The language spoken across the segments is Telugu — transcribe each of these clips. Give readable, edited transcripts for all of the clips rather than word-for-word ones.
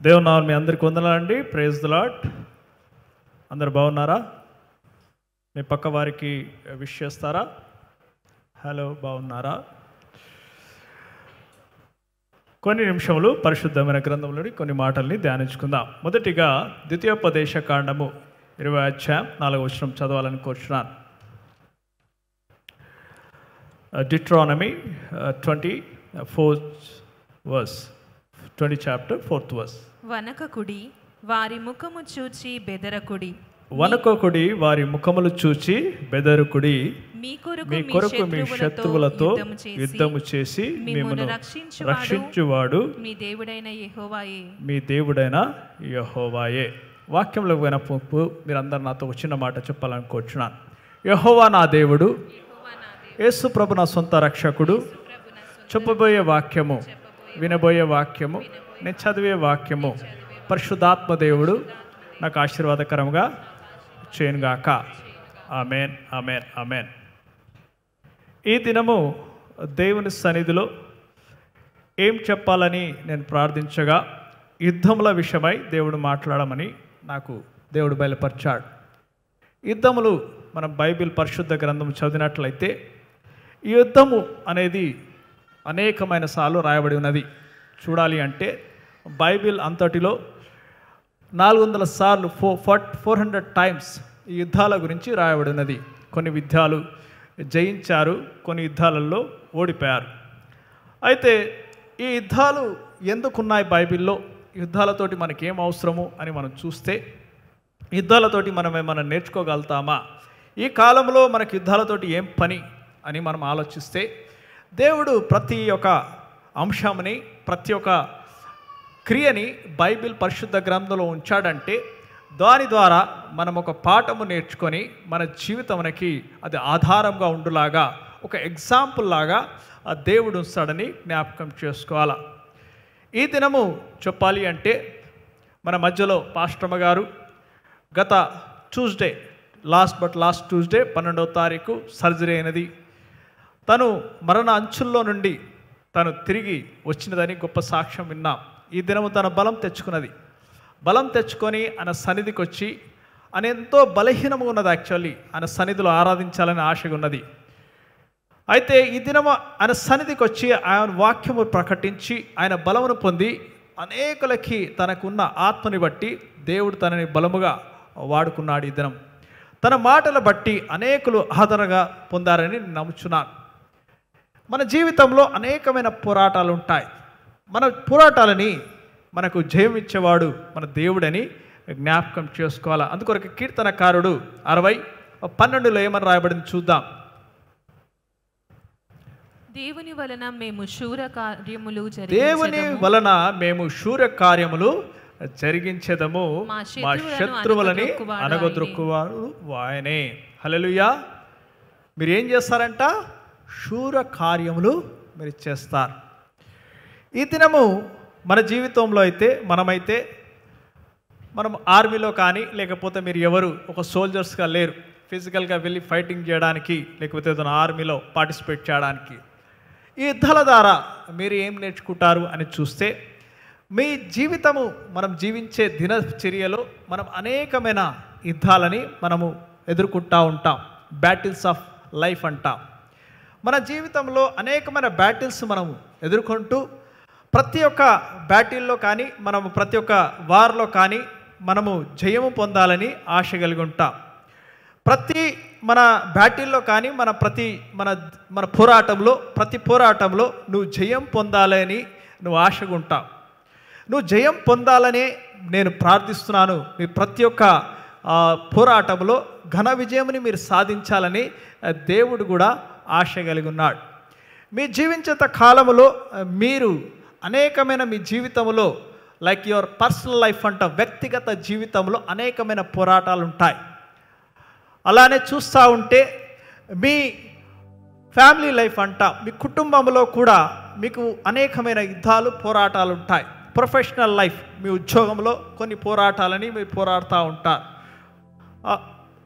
దేవునామం మీ అందరికి వందనాలండి. Praise the Lord. అందరు బాగున్నారా? మీ పక్క వారికి విష్ చేస్తారా? హలో, బాగున్నారా? కొన్ని నిమిషములు పరిశుద్ధమైన గ్రంథంలోని కొన్ని మాటల్ని ధ్యానించుకుందాం. మొదటిగా ద్వితీయోపదేశ కాండము 20వ అధ్యాయం 4వ వచనం చదవాలని కోరుచున్నాను. Deuteronomy 24th verse. 20 chapter 4th verse. వనకకుడి వారి ముఖము చూచి బెదరకుడి. వనకకుడి వారి ముఖములు చూచి బెదరకుడి. మీ కొరకు మీ శత్రువులతో యుద్ధము చేసి మిమ్మల్ని రక్షించువాడు మీ దేవుడైన యెహోవాయే. మీ దేవుడైన యెహోవాయే. వాక్యంలో పోయినప్పుడు మీరందరూ నాతో వచ్చిన మాట చెప్పాలనుకోవచ్చున్నాను. యెహోవా నా దేవుడు, యేసు ప్రభు నా సొంత రక్షకుడు. చెప్పబోయే వాక్యము, వినబోయే వాక్యము, నేను చదివే వాక్యము పరిశుద్ధాత్మ దేవుడు నాకు ఆశీర్వాదకరంగా చేయనుగాక. Amen, amen, amen. ఈ దినము దేవుని సన్నిధిలో ఏం చెప్పాలని నేను ప్రార్థించగా యుద్ధముల విషయమై దేవుడు మాట్లాడమని నాకు దేవుడు బయలుపరిచాడు. యుద్ధములు మనం బైబిల్ పరిశుద్ధ గ్రంథం చదివినట్లయితే ఈ యుద్ధము అనేది అనేకమైన సార్లు రాయబడి ఉన్నది. చూడాలి అంటే బైబిల్ అంతటిలో 400 సార్లు 400 టైమ్స్ ఈ యుద్ధాల గురించి రాయబడి ఉన్నది. కొన్ని యుద్ధాలు జయించారు, కొన్ని యుద్ధాలలో ఓడిపోయారు. అయితే ఈ యుద్ధాలు ఎందుకున్నాయి బైబిల్లో? యుద్ధాలతోటి మనకేం అవసరము అని మనం చూస్తే యుద్ధాలతోటి మనం ఏమైనా నేర్చుకోగలుగుతామా? ఈ కాలంలో మనకి యుద్ధాలతోటి ఏం పని అని మనం ఆలోచిస్తే దేవుడు ప్రతి ఒక్క అంశంని, ప్రతి ఒక్క క్రియని బైబిల్ పరిశుద్ధ గ్రంథంలో ఉంచాడంటే దాని ద్వారా మనం ఒక పాఠము నేర్చుకొని మన జీవితానికి అది ఆధారంగా ఉండులాగా, ఒక ఎగ్జాంపుల్ లాగా ఆ దేవుడు ఉంచాడని జ్ఞాపకం చేసుకోవాలా. ఈ దినము చెప్పాలి అంటే మన మధ్యలో పాస్టమ్మ గారు గత ట్యూస్డే, లాస్ట్ ట్యూస్డే 12వ తారీఖు సర్జరీ అయినది. తను మరణ అంచుల్లో నుండి తను తిరిగి వచ్చినదని గొప్ప సాక్ష్యం విన్నాం. ఈ దినము తన బలం తెచ్చుకున్నది. బలం తెచ్చుకొని ఆయన సన్నిధికి వచ్చి ఆయన ఎంతో బలహీనంగా ఉన్నది. యాక్చువల్లీ ఆయన సన్నిధిలో ఆరాధించాలని ఆశగా ఉన్నది. అయితే ఈ దినము ఆయన సన్నిధికి వచ్చి ఆయన వాక్యము ప్రకటించి ఆయన బలమును పొంది అనేకులకి తనకున్న ఆత్మని బట్టి దేవుడు తనని బలముగా వాడుకున్నాడు. ఈ దినం తన మాటలు బట్టి అనేకులు ఆదరణగా పొందారని నమ్ముచున్నాను. మన జీవితంలో అనేకమైన పోరాటాలు ఉంటాయి. మన పోరాటాలని మనకు జయం ఇచ్చేవాడు మన దేవుడని జ్ఞాపకం చేసుకోవాలి. అందుకొరకు కీర్తనకారుడు 60:12 ఏమని రాయబడింది చూద్దాం. దేవుని వలన మేము శూర కార్యములు జరిగించెదము, మా శత్రువులని అనగొద్రుకువాడు ఆయనే. హల్లెలూయా. మీరు ఏం చేస్తారంట? శూర కార్యములు మీరు చేస్తారు. ఈ దినము మన జీవితంలో అయితే మనం ఆర్మీలో కానీ లేకపోతే మీరు ఎవరు ఒక సోల్జర్స్గా లేరు, ఫిజికల్గా వెళ్ళి ఫైటింగ్ చేయడానికి లేకపోతే ఏదైనా ఆర్మీలో పార్టిసిపేట్ చేయడానికి. ఈ యుద్ధాల ద్వారా మీరు ఏం నేర్చుకుంటారు అని చూస్తే మీ జీవితము, మనం జీవించే దినచర్యలో మనం అనేకమైన యుద్ధాలని మనము ఎదుర్కొంటూ ఉంటాం. బ్యాటిల్స్ ఆఫ్ లైఫ్ అంటాం. మన జీవితంలో అనేకమైన బ్యాటిల్స్ మనము ఎదుర్కొంటూ ప్రతి ఒక్క బ్యాటిల్లో కానీ మనము ప్రతి ఒక్క వార్లో కానీ మనము జయము పొందాలని ఆశ కలిగి ఉంటాం. ప్రతి మన బ్యాటిల్లో కానీ మన ప్రతి పోరాటంలో నువ్వు జయం పొందాలని నువ్వు ఆశగా ఉంటావు. నువ్వు జయం పొందాలనే నేను ప్రార్థిస్తున్నాను. మీ ప్రతి ఒక్క పోరాటంలో ఘన విజయంని మీరు సాధించాలని దేవుడు కూడా ఆశ కలిగి ఉన్నాడు. మీ జీవించేంత కాలంలో మీరు అనేకమైన మీ జీవితంలో లైక్ యువర్ పర్సనల్ లైఫ్ అంట, వ్యక్తిగత జీవితంలో అనేకమైన పోరాటాలు ఉంటాయి. అలానే చూస్తూ ఉంటే మీ ఫ్యామిలీ లైఫ్ అంట, మీ కుటుంబంలో కూడా మీకు అనేకమైన యుద్ధాలు, పోరాటాలు ఉంటాయి. ప్రొఫెషనల్ లైఫ్, మీ ఉద్యోగంలో కొన్ని పోరాటాలని మీరు పోరాడుతూ ఉంటారు.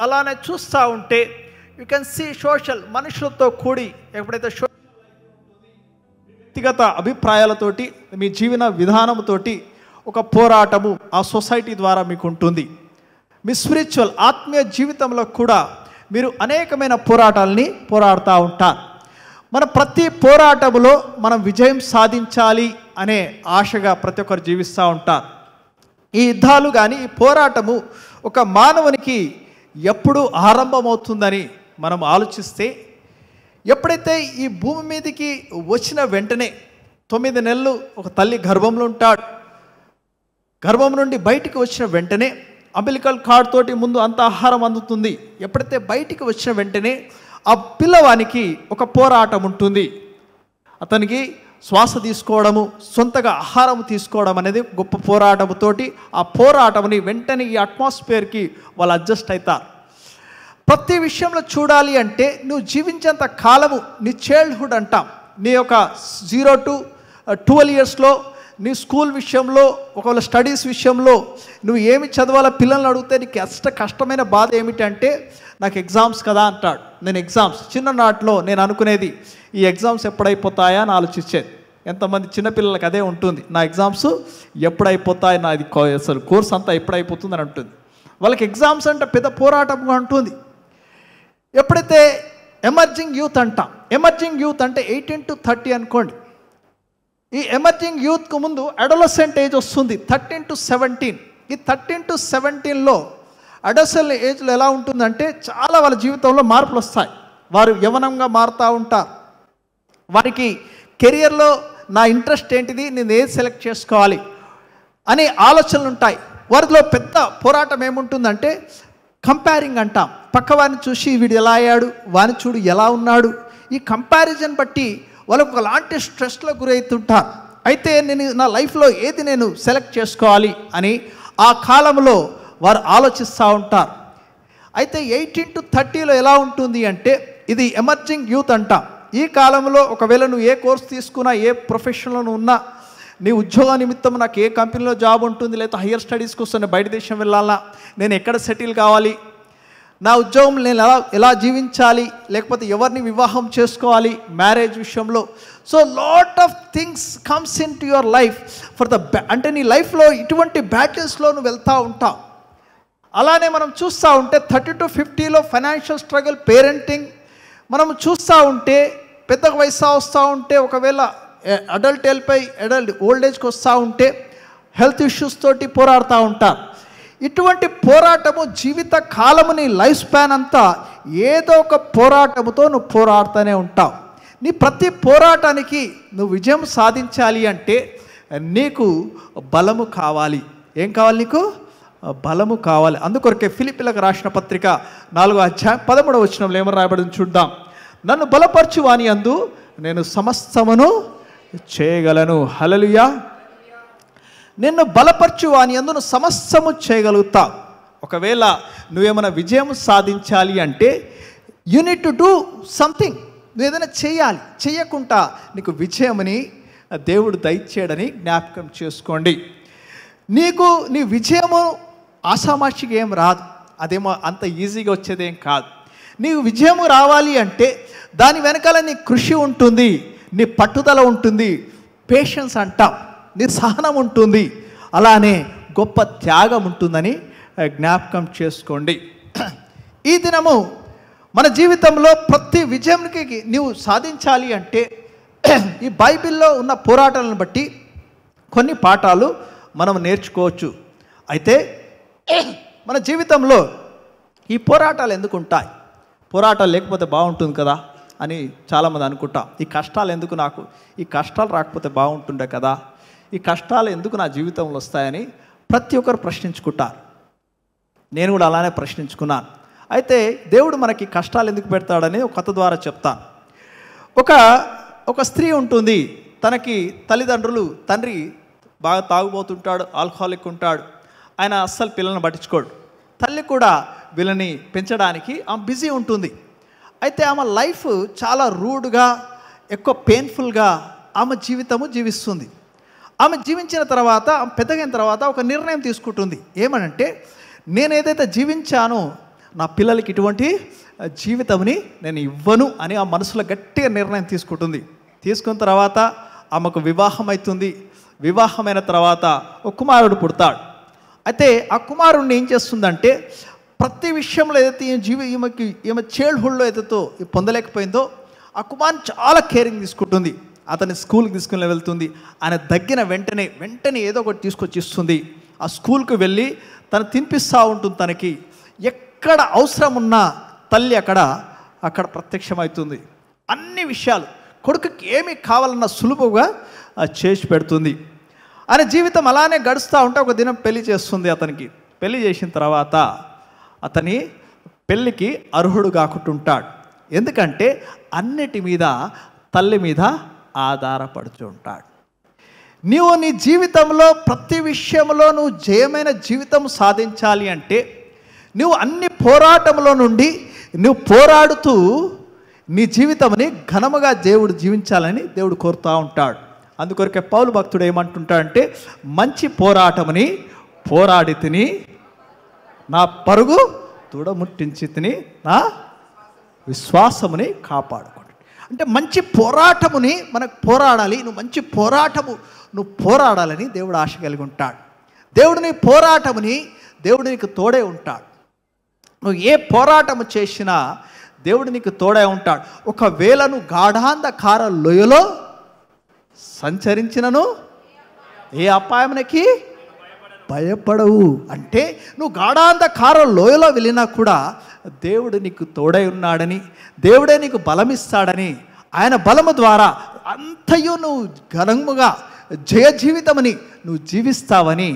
అలానే చూస్తూ ఉంటే యూ కెన్ సీ సోషల్, మనుషులతో కూడి ఎప్పుడైతే వ్యక్తిగత అభిప్రాయాలతోటి, మీ జీవన విధానంతోటి ఒక పోరాటము ఆ సొసైటీ ద్వారా మీకు ఉంటుంది. మీ స్పిరిచువల్ ఆత్మీయ జీవితంలో కూడా మీరు అనేకమైన పోరాటాలని పోరాడుతూ ఉంటారు. మన ప్రతి పోరాటములో మనం విజయం సాధించాలి అనే ఆశగా ప్రతి ఒక్కరు జీవిస్తూ ఉంటారు. ఈ యుద్ధాలు కానీ ఈ పోరాటము ఒక మానవునికి ఎప్పుడు ఆరంభమవుతుందని మనం ఆలోచిస్తే, ఎప్పుడైతే ఈ భూమి మీదకి వచ్చిన వెంటనే 9 నెలలు ఒక తల్లి గర్భంలో ఉంటాడు. గర్భం నుండి బయటికి వచ్చిన వెంటనే అంబిలికల్ కార్డ్ తోటి ముందు అంత ఆహారం అందుతుంది. ఎప్పుడైతే బయటికి వచ్చిన వెంటనే ఆ పిల్లవానికి ఒక పోరాటం ఉంటుంది. అతనికి శ్వాస తీసుకోవడము, సొంతగా ఆహారం తీసుకోవడం అనేది గొప్ప పోరాటముతోటి ఆ పోరాటముని వెంటనే ఈ అట్మాస్ఫియర్కి వాళ్ళు అడ్జస్ట్ అవుతారు. ప్రతి విషయంలో చూడాలి అంటే నువ్వు జీవించేంత కాలము నీ చైల్డ్హుడ్ అంటాం, నీ యొక్క 0 to 12 ఇయర్స్లో నీ స్కూల్ విషయంలో, ఒకవేళ స్టడీస్ విషయంలో నువ్వు ఏమి చదవాలో పిల్లల్ని అడిగితే నీకు కష్టమైన బాధ ఏమిటంటే నాకు ఎగ్జామ్స్ కదా అంటాడు. నేను ఎగ్జామ్స్ చిన్ననాటిలో నేను అనుకునేది ఈ ఎగ్జామ్స్ ఎప్పుడైపోతాయా అని ఆలోచించేది. ఎంతమంది చిన్నపిల్లలకి అదే ఉంటుంది, నా ఎగ్జామ్స్ ఎప్పుడైపోతాయి, నాది అసలు కోర్స్ అంతా ఎప్పుడైపోతుందని అంటుంది. వాళ్ళకి ఎగ్జామ్స్ అంటే పెద్ద పోరాటంగా ఉంటుంది. ఎప్పుడైతే ఎమర్జింగ్ యూత్ అంటాం, ఎమర్జింగ్ యూత్ అంటే 18 to 30 అనుకోండి. ఈ ఎమర్జింగ్ యూత్కు ముందు అడోలసెంట్ ఏజ్ వస్తుంది 13 to 17. ఈ 13 to 17లో అడోలసెంట్ ఏజ్లో ఎలా ఉంటుందంటే చాలా వాళ్ళ జీవితంలో మార్పులు వస్తాయి. వారు యవనంగా మారుతూ ఉంటారు. వారికి కెరియర్లో నా ఇంట్రెస్ట్ ఏంటిది, నేను ఏది సెలెక్ట్ చేసుకోవాలి అనే ఆలోచనలు ఉంటాయి. వారిలో పెద్ద పోరాటం ఏముంటుందంటే కంపేరింగ్ అంటాం. పక్క వారిని చూసి వీడు ఎలా అయ్యాడు, వారిని చూడు ఎలా ఉన్నాడు. ఈ కంపారిజన్ బట్టి వాళ్ళకు ఒకలాంటి స్ట్రెస్లో గురవుతుంటారు. అయితే నేను నా లైఫ్లో ఏది నేను సెలెక్ట్ చేసుకోవాలి అని ఆ కాలంలో వారు ఆలోచిస్తూ ఉంటారు. అయితే 18 to 30లో ఎలా ఉంటుంది అంటే ఇది ఎమర్జింగ్ యూత్ అంటాం. ఈ కాలంలో ఒకవేళ నువ్వు ఏ కోర్స్ తీసుకున్నా, ఏ ప్రొఫెషన్లో నువ్వు ఉన్నా, నీ ఉద్యోగ నిమిత్తం నాకు ఏ కంపెనీలో జాబ్ ఉంటుంది, లేదా హయ్యర్ స్టడీస్కి వస్తున్నా, బయట దేశం వెళ్ళాలా, నేను ఎక్కడ సెటిల్ కావాలి, నా ఉద్యోగం నేను ఎలా జీవించాలి, లేకపోతే ఎవరిని వివాహం చేసుకోవాలి, మ్యారేజ్ విషయంలో. So lot of things comes in to your life for అంటే నీ లైఫ్లో ఇటువంటి బ్యాటిల్స్లో నువ్వు వెళ్తూ ఉంటావు. అలానే మనం చూస్తూ ఉంటే 30 to 50లో ఫైనాన్షియల్ స్ట్రగుల్, పేరెంటింగ్ మనం చూస్తూ ఉంటే పెద్ద వయసు వస్తూ ఉంటే, ఒకవేళ అడల్ట్ వెళ్ళిపోయి ఓల్డ్ ఏజ్కి వస్తూ ఉంటే హెల్త్ ఇష్యూస్ తోటి పోరాడుతూ ఉంటారు. ఇటువంటి పోరాటము జీవిత కాలముని లైఫ్ స్పాన్ అంతా ఏదో ఒక పోరాటముతో నువ్వు పోరాడుతూనే ఉంటావు. నీ ప్రతి పోరాటానికి నువ్వు విజయం సాధించాలి అంటే నీకు బలము కావాలి. ఏం కావాలి? నీకు బలము కావాలి. అందుకొరకే ఫిలిప్పీలకు రాసిన పత్రిక 4వ అధ్యాయం 13వ వచనంలో ఏమని రాయబడింది చూద్దాం. నన్ను బలపరచు వాని యందు నేను సమస్తమును చేయగలను. హల్లెలూయా. నిన్ను బలపరచు వాని యందు నువ్వు సమస్తము చేయగలుగుతావు. ఒకవేళ నువ్వేమైనా విజయం సాధించాలి అంటే you need to do something. నువ్వు ఏదైనా చేయాలి. చేయకుండా నీకు విజయమని దేవుడు దయచేయడని జ్ఞాపకం చేసుకోండి. నీకు నీ విజయము ఆషామాషిగా ఏం రాదు, అదేమో అంత ఈజీగా వచ్చేదేం కాదు. నీకు విజయము రావాలి అంటే దాని వెనకాల నీ కృషి ఉంటుంది, నీ పట్టుదల ఉంటుంది, పేషెన్స్ అంటాం, నీ సహనం ఉంటుంది, అలానే గొప్ప త్యాగం ఉంటుందని జ్ఞాపకం చేసుకోండి. ఈ దినము మన జీవితంలో ప్రతి విజయానికి నీవు సాధించాలి అంటే ఈ బైబిల్లో ఉన్న పోరాటాలను బట్టి కొన్ని పాఠాలు మనం నేర్చుకోవచ్చు. అయితే మన జీవితంలో ఈ పోరాటాలు ఎందుకు ఉంటాయి? పోరాటాలు లేకపోతే బాగుంటుంది కదా అని చాలామంది అనుకుంటాం. ఈ కష్టాలు ఎందుకు నాకు, ఈ కష్టాలు రాకపోతే బాగుంటుండే కదా, ఈ కష్టాలు ఎందుకు నా జీవితంలో వస్తాయని ప్రతి ఒక్కరు ప్రశ్నించుకుంటారు. నేను కూడా అలానే ప్రశ్నించుకున్నాను. అయితే దేవుడు మనకి కష్టాలు ఎందుకు పెడతాడని ఒక కథ ద్వారా చెప్తాను. ఒక స్త్రీ ఉంటుంది, తనకి తల్లిదండ్రులు, తండ్రి బాగా తాగుబోతుంటాడు, ఆల్కహాలిక్ ఉంటాడు, ఆయన అస్సలు పిల్లల్ని పట్టించుకోడు. తల్లి కూడా వీళ్ళని పెంచడానికి ఆమె బిజీ ఉంటుంది. అయితే ఆమె లైఫ్ చాలా రూడ్గా, ఎక్కువ పెయిన్ఫుల్గా ఆమె జీవితము జీవిస్తుంది. ఆమె జీవించిన తర్వాత, ఆమె పెద్దగైన తర్వాత ఒక నిర్ణయం తీసుకుంటుంది. ఏమనంటే, నేను ఏదైతే జీవించానో నా పిల్లలకి ఇటువంటి జీవితంని నేను ఇవ్వను అని ఆ మనసులో గట్టిగా నిర్ణయం తీసుకుంటుంది. తీసుకున్న తర్వాత ఆమెకు వివాహం అవుతుంది. వివాహమైన తర్వాత ఒక కుమారుడు పుడతాడు. అయితే ఆ కుమారుడిని ఏం చేస్తుందంటే ప్రతి విషయంలో ఏదైతే ఈమె చైల్డ్హుడ్లో ఏదైతే పొందలేకపోయిందో ఆ కుమారుని చాలా కేరింగ్ తీసుకుంటుంది. అతన్ని స్కూల్కి తీసుకుని వెళ్తుంది. ఆయన దగ్గర వెంటనే ఏదో ఒకటి తీసుకొచ్చి ఇస్తుంది. ఆ స్కూల్కి వెళ్ళి తను తినిపిస్తూ ఉంటుంది. తనకి ఎక్కడ అవసరం ఉన్నా తల్లి అక్కడ ప్రత్యక్షమవుతుంది. అన్ని విషయాలు కొడుకుకి ఏమి కావాలన్నా సులువుగా చేసి పెడుతుంది. ఆయన జీవితం అలానే గడుస్తూ ఉంటే ఒక దినం పెళ్లి చేస్తుంది. అతనికి పెళ్లి చేసిన తర్వాత అతని పెళ్ళికి అర్హుడు కాకుంటుంటాడు. ఎందుకంటే అన్నిటి మీద తల్లి మీద ఆధారపడుతూ ఉంటాడు. నీవు నీ జీవితంలో ప్రతి విషయంలో నువ్వు జయమైన జీవితం సాధించాలి అంటే నువ్వు అన్ని పోరాటంలో నుండి నువ్వు పోరాడుతూ నీ జీవితంని ఘనముగా దేవుడు జీవించాలని దేవుడు కోరుతూ ఉంటాడు. అందుకొరకే పౌలు భక్తుడు ఏమంటుంటాడంటే మంచి పోరాటముని పోరాడి తిని నా పరుగు తుడముట్టించి తిని నా విశ్వాసముని కాపాడుకోండి. అంటే మంచి పోరాటముని మనకు పోరాడాలి. నువ్వు మంచి నువ్వు పోరాడాలని దేవుడు ఆశ కలిగి ఉంటాడు. దేవుడు నీ పోరాటముని దేవుడు నీకు తోడే ఉంటాడు. నువ్వు ఏ పోరాటము చేసినా దేవుడు నీకు తోడే ఉంటాడు. ఒకవేళ నువ్వు గాఢాంధకార లోయలో సంచరించినను ఏ అపాయమునకి భయపడవు. అంటే నువ్వు గాఢాంధకార లోయలో వెళ్ళినా కూడా దేవుడు నీకు తోడై ఉన్నాడని, దేవుడే నీకు బలమిస్తాడని, ఆయన బలము ద్వారా అంతయు నువ్వు ఘనముగా జయ జీవితమని నువ్వు జీవిస్తావని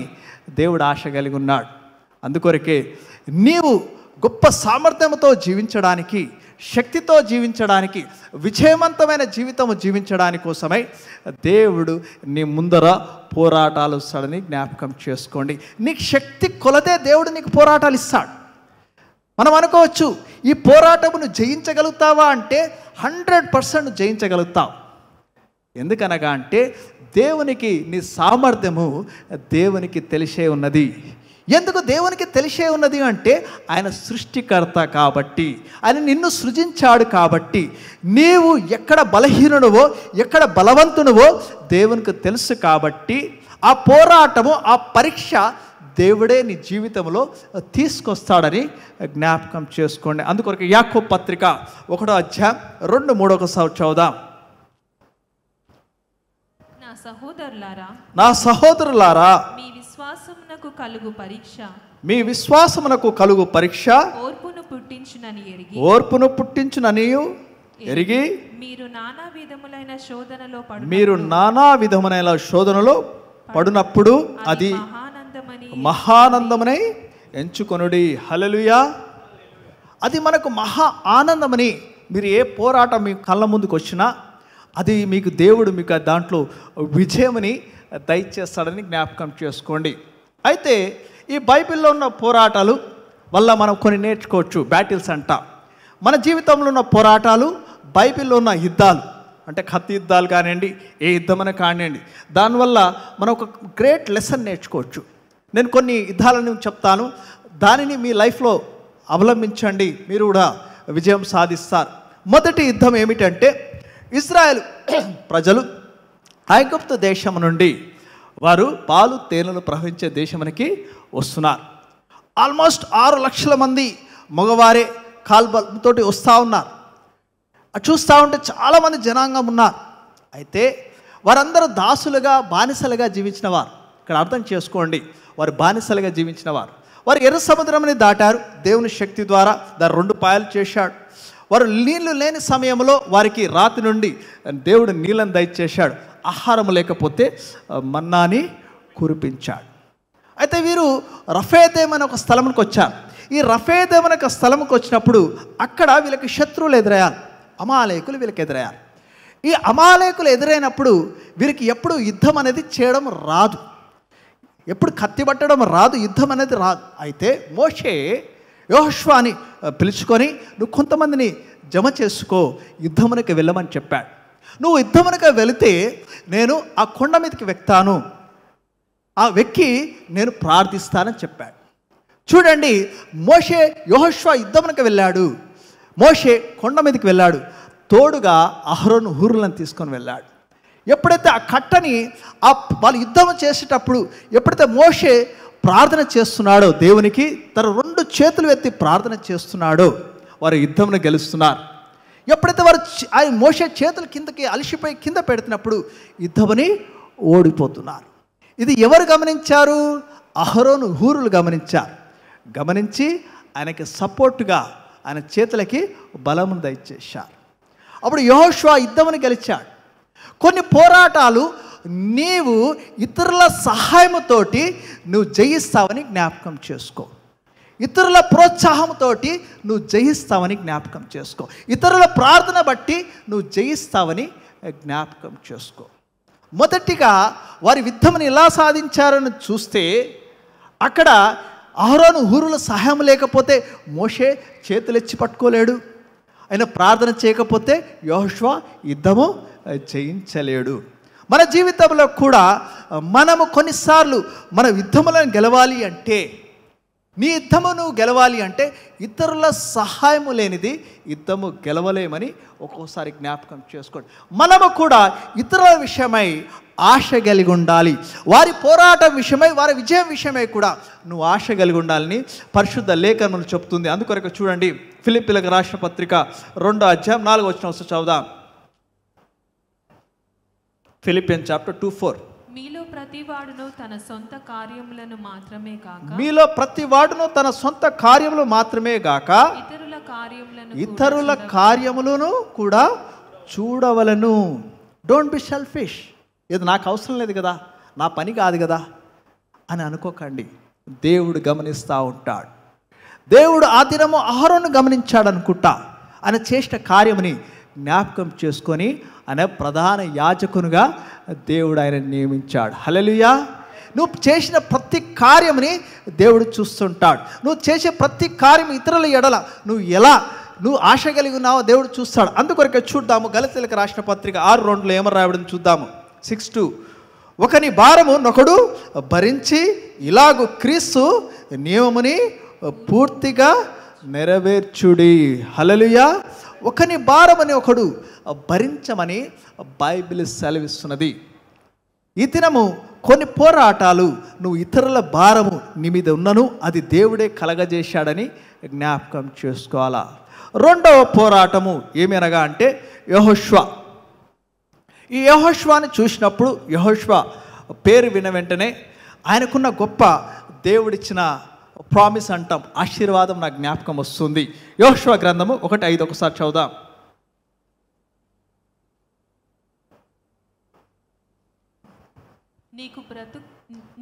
దేవుడు ఆశ కలిగి ఉన్నాడు. అందుకొరకే నీవు గొప్ప సామర్థ్యంతో జీవించడానికి, శక్తితో జీవించడానికి, విజయవంతమైన జీవితము జీవించడానికి కోసమై దేవుడు నీ ముందర పోరాటాలు ఇస్తాడని జ్ఞాపకం చేసుకోండి. నీకు శక్తి కొలదే దేవుడు నీకు పోరాటాలు ఇస్తాడు. మనం అనుకోవచ్చు ఈ పోరాటమును జయించగలుగుతావా అంటే 100% జయించగలుగుతావు. ఎందుకనగా అంటే దేవునికి నీ సామర్థ్యము దేవునికి తెలిసే ఉన్నది. ఎందుకు దేవునికి తెలిసే ఉన్నది అంటే ఆయన సృష్టికర్త కాబట్టి, ఆయన నిన్ను సృజించాడు కాబట్టి, నీవు ఎక్కడ బలహీనుడవో ఎక్కడ బలవంతునివో దేవునికి తెలుసు కాబట్టి ఆ పోరాటము ఆ పరీక్ష దేవుడే నీ జీవితంలో తీసుకొస్తాడని జ్ఞాపకం చేసుకోండి. అందుకొరకు యాకోబు పత్రిక 1వ అధ్యాయం 2-3 చదువుదాం. నా సహోదరులారా మీ విశ్వాసమునకు కలుగు పరీక్ష ఓర్పును పుట్టించుననియు ఎరిగి మీరు నానా విధములైన శోధనలో పడినప్పుడు అది మహానందమని ఎంచుకొనుడి. హల్లెలూయా. అది మనకు మహా ఆనందమని. మీరు ఏ పోరాటం మీ కళ్ళ ముందుకు వచ్చినా అది మీకు దేవుడు మీకు దాంట్లో విజయమని దయచేస్తాడని జ్ఞాపకం చేసుకోండి. అయితే ఈ బైబిల్లో ఉన్న పోరాటాలు వల్ల మనం కొన్ని నేర్చుకోవచ్చు. బ్యాటిల్స్ అంట. మన జీవితంలో ఉన్న పోరాటాలు, బైబిల్లో ఉన్న యుద్ధాలు అంటే కత్తి యుద్ధాలు కానివ్వండి, ఏ యుద్ధమైనా కానివ్వండి, దానివల్ల మనం ఒక గ్రేట్ లెసన్ నేర్చుకోవచ్చు. నేను కొన్ని యుద్ధాలను చెప్తాను, దానిని మీ లైఫ్లో అవలంబించండి, మీరు కూడా విజయం సాధిస్తారు. మొదటి యుద్ధం ఏమిటంటే ఇజ్రాయెల్ ప్రజలు ఐగుప్తు దేశం నుండి వారు పాలు తేనెలు ప్రవహించే దేశమునికి వస్తున్నారు. ఆల్మోస్ట్ 6 లక్షల మంది మగవారే కాల్బలంతో వస్తూ ఉన్నారు. చూస్తూ ఉంటే చాలామంది జనాంగం ఉన్నారు. అయితే వారందరూ దాసులుగా బానిసలుగా జీవించిన వారు. ఇక్కడ అర్థం చేసుకోండి, వారు బానిసలుగా జీవించిన వారు. వారు ఎర్ర సముద్రంని దాటారు. దేవుని శక్తి ద్వారా దాన్ని 2 పాయలు చేశాడు. వారు నీళ్లు లేని సమయంలో వారికి రాతి నుండి దేవుడు నీళ్ళని దయచేశాడు. ఆహారం లేకపోతే మన్నాని కురిపించాడు. అయితే వీరు రఫేదేం అనే ఒక స్థలంకి వచ్చారు. ఈ రఫేదేం అనే ఒక స్థలంకి వచ్చినప్పుడు అక్కడ వీళ్ళకి శత్రువులు ఎదురయ్యారు. అమాలేకులు వీళ్ళకి ఎదురయ్యారు. ఈ అమాలేకులు ఎదురైనప్పుడు వీరికి ఎప్పుడు యుద్ధం అనేది చేయడం రాదు, ఎప్పుడు కత్తి పట్టడం రాదు, యుద్ధం అనేది రాదు. అయితే మోషే యెహోషువని పిలుచుకొని నువ్వు కొంతమందిని జమ చేసుకో, యుద్ధమునకు వెళ్ళమని చెప్పాడు. నువ్వు యుద్ధమునకు వెళితే నేను ఆ కొండ మీదకి వెక్తాను, ఆ వెక్కి నేను ప్రార్థిస్తానని చెప్పాడు. చూడండి, మోషే యెహోషువ యుద్ధమునకు వెళ్ళాడు, మోషే కొండ మీదకి వెళ్ళాడు, తోడుగా అహరోను హూరులను తీసుకొని వెళ్ళాడు. ఎప్పుడైతే ఆ కట్టని వాళ్ళు యుద్ధం చేసేటప్పుడు ఎప్పుడైతే మోషే ప్రార్థన చేస్తున్నాడో దేవునికి తన 2 చేతులు ఎత్తి ప్రార్థన చేస్తున్నాడో వారు యుద్ధంను గెలుస్తున్నారు. ఎప్పుడైతే వారు ఆయన మోషే చేతులు కిందకి అలసిపోయి కింద పెడుతున్నప్పుడు యుద్ధమని ఓడిపోతున్నారు. ఇది ఎవరు గమనించారు? అహరోను హూరులు గమనించారు. గమనించి ఆయనకి సపోర్టుగా ఆయన చేతులకి బలమును దయచేశారు. అప్పుడు యెహోషువ యుద్ధమును గెలిచాడు. కొన్ని పోరాటాలు నీవు ఇతరుల సహాయముతోటి నువ్వు జయిస్తావని జ్ఞాపకం చేసుకో. ఇతరుల ప్రోత్సాహంతో నువ్వు జయిస్తావని జ్ఞాపకం చేసుకో. ఇతరుల ప్రార్థన బట్టి నువ్వు జయిస్తావని జ్ఞాపకం చేసుకో. మొదటిగా వారి యుద్ధమును ఎలా సాధించారని చూస్తే అక్కడ అహరోను హూరుల సహాయం లేకపోతే మోషే చేతులెచ్చి పట్టుకోలేడు. ఆయన ప్రార్థన చేయకపోతే యెహోషువ యుద్ధము జయించలేడు. మన జీవితంలో కూడా మనము కొన్నిసార్లు మన యుద్ధములను గెలవాలి అంటే, నీ యుద్ధము నువ్వు గెలవాలి అంటే ఇతరుల సహాయము లేనిది యుద్ధము గెలవలేమని ఒక్కోసారి జ్ఞాపకం చేసుకోండి. మనము కూడా ఇతరుల విషయమై ఆశ కలిగి ఉండాలి. వారి పోరాటం విషయమై, వారి విజయం విషయమై కూడా నువ్వు ఆశ కలిగి ఉండాలని పరిశుద్ధ లేఖనం చెప్తుంది. అందుకొరకు చూడండి, ఫిలిప్పీలకు రాసిన పత్రిక 2:4 చదువుదాం. ఫిలిపియన్ చాప్టర్ 2:4. మీలో ప్రతివాడును తన సొంత కార్యములను మాత్రమే కాక తన సొంత కార్యములు మాత్రమే గాక ఇతరుల కార్యములను కూడా చూడవలను. Don't be selfish. ఇది నాకు అవసరం లేదు కదా, నా పని కాదు కదా అని అనుకోకండి. దేవుడు గమనిస్తూ ఉంటాడు. దేవుడు ఆ దినము అహరోను గమనించాడు అనుకుంటా. ఆయన చేసిన కార్యముని జ్ఞాపకం చేసుకొని ఆయన ప్రధాన యాజకునిగా దేవుడు ఆయన నియమించాడు. హల్లెలూయా. నువ్వు చేసిన ప్రతి కార్యముని దేవుడు చూస్తుంటాడు. నువ్వు చేసే ప్రతి కార్యం ఇతరుల ఎడల నువ్వు ఆశ కలిగి ఉన్నావో దేవుడు చూస్తాడు. అందుకొరకే చూద్దాము, గలతీయులకు రాసిన పత్రిక 6:2 ఏమని రాయబడి చూద్దాము. 6:2. ఒకని భారము నొకడు భరించి ఇలాగు క్రీస్తు నియమముని పూర్తిగా నెరవేర్చుడి. హల్లెలూయా. ఒకని భారమని ఒకడు భరించమని బైబిల్ సెలవిస్తున్నది. ఈ దినము కొన్ని పోరాటాలు నువ్వు ఇతరుల భారము నీ మీద ఉన్నను అది దేవుడే కలగజేశాడని జ్ఞాపకం చేసుకోవాలా. రెండవ పోరాటము ఏమనగా అంటే యెహోషువ. ఈ యెహోషువని చూసినప్పుడు యెహోషువ పేరు విన్న వెంటనే ఆయనకున్న గొప్ప దేవుడిచ్చిన ప్రామిస్ అంటాం, ఆశీర్వాదం నాకు జ్ఞాపకం వస్తుంది. యెహోషువ గ్రంథము 1:5 ఒకసారి చదువుదాం.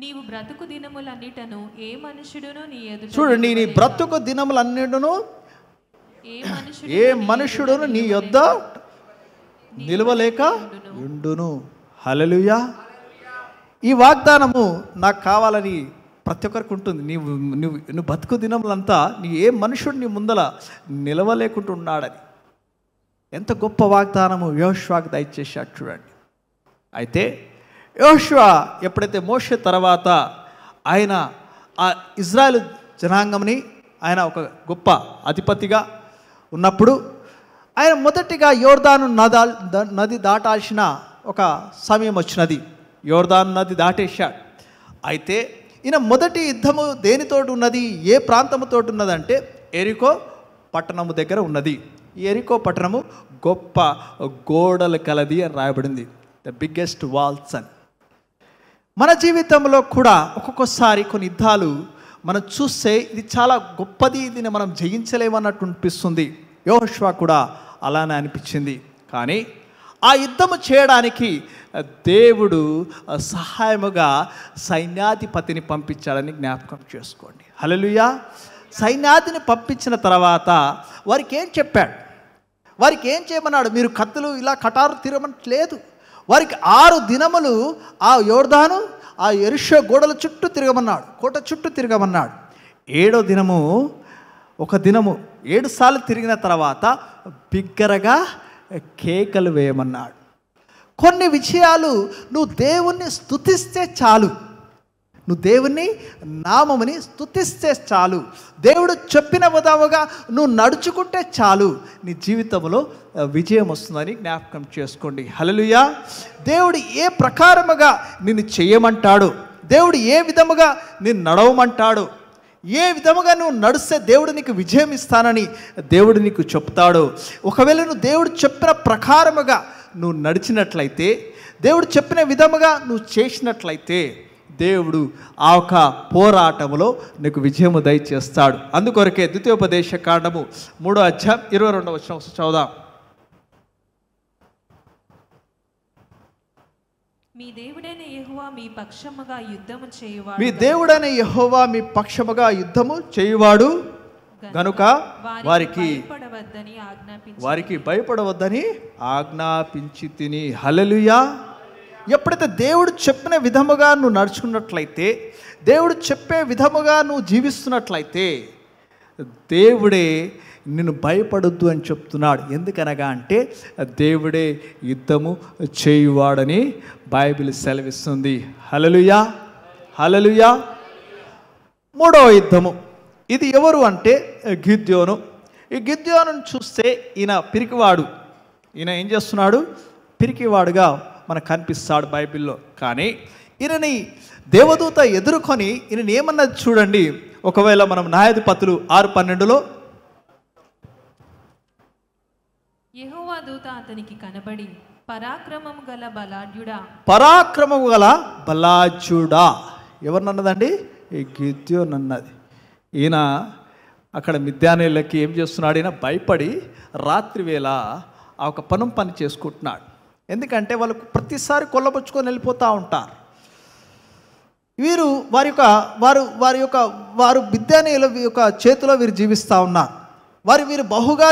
నీవు బ్రతుకు దినములన్నిటను ఏ మనుషుడును నీ ఎదుట చూడండి, నీ బ్రతుకు దినములన్నిటను ఏ మనుషుడును నీ యొద్ద నిలవలేక ఉండును. హల్లెలూయా. ఈ వాగ్దానము నాకు కావాలని ప్రతి ఒక్కరికి ఉంటుంది. నువ్వు బతుకు దినములంతా ఏ మనుషుడు నీ ముందల నిలవలేకుండా ఉన్నాడని. ఎంత గొప్ప వాగ్దానము యెహోషువకు దయచేశాడు చూడండి. అయితే యెహోషువ ఎప్పుడైతే మోషే తర్వాత ఆయన ఆ ఇజ్రాయెల్ జనాంగంని ఆయన ఒక గొప్ప అధిపతిగా ఉన్నప్పుడు ఆయన మొదటిగా యోర్దాను నది దాటాల్సిన ఒక సమయం వచ్చినది. యోర్దాను నది దాటేశాడు. అయితే ఈయన మొదటి యుద్ధము దేనితోటి ఉన్నది, ఏ ప్రాంతముతో ఉన్నదంటే ఎరికో పట్టణము దగ్గర ఉన్నది. ఈ ఎరికో పట్టణము గొప్ప గోడలు కలది అని రాయబడింది, ద బిగ్గెస్ట్ వాల్స్ అని. మన జీవితంలో కూడా ఒక్కొక్కసారి కొన్ని యుద్ధాలు మనం చూస్తే ఇది చాలా గొప్పది, దీన్ని మనం జయించలేమన్నట్టు అనిపిస్తుంది. యెహోషువ కూడా అలానే అనిపించింది. కానీ ఆ యుద్ధము చేయడానికి దేవుడు సహాయముగా సైన్యాధిపతిని పంపించాడని జ్ఞాపకం చేసుకోండి. హల్లెలూయా. సైన్యాధిని పంపించిన తర్వాత వారికి ఏం చెప్పాడు, వారికి ఏం చేయమన్నాడు, మీరు కత్తులు ఇలా కటారు తిరగమనట్లేదు. వారికి 6 దినములు ఆ యోర్దాను ఆ యెరిషో గోడల చుట్టూ తిరగమన్నాడు, కోట చుట్టూ తిరగమన్నాడు. 7వ దినము ఒక దినము 7 సార్లు తిరిగిన తర్వాత బిగ్గరగా కేకలు వేయమన్నాడు. కొన్ని విషయాలు నువ్వు దేవుణ్ణి స్తుతిస్తే చాలు, నువ్వు దేవుని నామముని స్తుతిస్తే చాలు, దేవుడు చెప్పిన విధముగా నువ్వు నడుచుకుంటే చాలు, నీ జీవితంలో విజయం వస్తుందని జ్ఞాపకం చేసుకోండి. హల్లెలూయా. దేవుడు ఏ ప్రకారముగా నిన్ను చేయమంటాడు, దేవుడు ఏ విధముగా నిన్ను నడవమంటాడు, ఏ విధముగా నువ్వు నడిస్తే దేవుడు నీకు విజయం ఇస్తానని దేవుడు నీకు చెప్తాడు. ఒకవేళ నువ్వు దేవుడు చెప్పిన ప్రకారముగా నువ్వు నడిచినట్లయితే, దేవుడు చెప్పిన విధముగా నువ్వు చేసినట్లయితే, దేవుడు ఆ ఒక పోరాటంలో నీకు విజయము దయచేస్తాడు. అందుకొరకే ద్వితీయోపదేశ కాండము 3వ అధ్యాయం 22వ వచనం చదువుదాం. మీ దేవుడైన యెహోవా మీ పక్షముగా యుద్ధము చేయువాడు, మీ దేవుడైన యెహోవా మీ పక్షముగా యుద్ధము చేయువాడు గనుక వారికి భయపడవద్దని ఆజ్ఞాపించి తిని. హల్లెలూయా. ఎప్పుడైతే దేవుడు చెప్పిన విధముగా నువ్వు నడుచుకున్నట్లయితే, దేవుడు చెప్పే విధముగా నువ్వు జీవిస్తున్నట్లయితే, దేవుడే నిన్ను భయపడొద్దు అని చెప్తున్నాడు. ఎందుకనగా అంటే దేవుడే యుద్ధము చేయువాడని బైబిల్ సెలవిస్తుంది. హల్లెలూయా, హల్లెలూయా. 3వ యుద్ధము, ఇది ఎవరు అంటే గిద్యోను. ఈ గిద్యోనును చూస్తే ఈయన పిరికివాడు. ఈయన ఏం చేస్తున్నాడు? పిరికివాడుగా మనకు కనిపిస్తాడు బైబిల్లో. కానీ ఈయనని దేవదూత ఎదుర్కొని ఈయన ఏమన్నది చూడండి. ఒకవేళ మనం న్యాయాధిపతులు 6:12లో, యెహోవా దూత అతనికి కనబడి పరాక్రమము గల బలాఢ్యుడా, పరాక్రమము గల బలాఢ్యుడా. ఎవరినన్నదండి? ఈ గిద్యోను అన్నది. ఈయన అక్కడ మిద్యానీయులకి ఏం చేస్తున్నాడు? ఈయన భయపడి రాత్రి వేళ ఆ ఒక పని చేసుకుంటున్నాడు. ఎందుకంటే వాళ్ళకు ప్రతిసారి కొల్లబుచ్చుకొని వెళ్ళిపోతూ ఉంటారు. వీరు వారు మిద్యానీయుల యొక్క చేతిలో వీరు జీవిస్తూ ఉన్నారు. వీరు బహుగా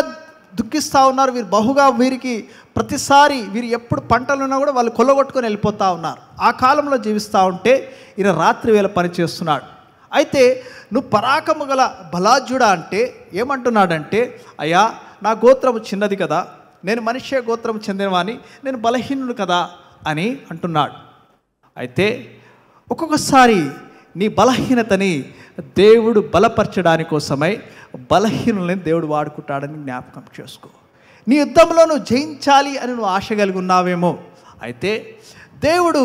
దుఃఖిస్తూ ఉన్నారు. వీరు బహుగా వీరికి ప్రతిసారి వీరు ఎప్పుడు పంటలున్నా కూడా వాళ్ళు కొల్లగొట్టుకొని వెళ్ళిపోతూ ఉన్నారు. ఆ కాలంలో జీవిస్తూ ఉంటే ఈయన రాత్రి వేళ పని చేస్తున్నాడు. అయితే నువ్వు పరాక్రమము గల బలాఢ్యుడా అంటే ఏమంటున్నాడంటే, అయ్యా నా గోత్రము చిన్నది కదా, నేను మనిషి గోత్రం చెందినవాని, నేను బలహీనుడు కదా అని అంటున్నాడు. అయితే ఒక్కొక్కసారి నీ బలహీనతని దేవుడు బలపరచడాని కోసమై బలహీనులని దేవుడు వాడుకుంటాడని జ్ఞాపకం చేసుకో. నీ యుద్ధంలో నువ్వు జయించాలి అని నువ్వు ఆశ కలిగి ఉన్నావేమో. అయితే దేవుడు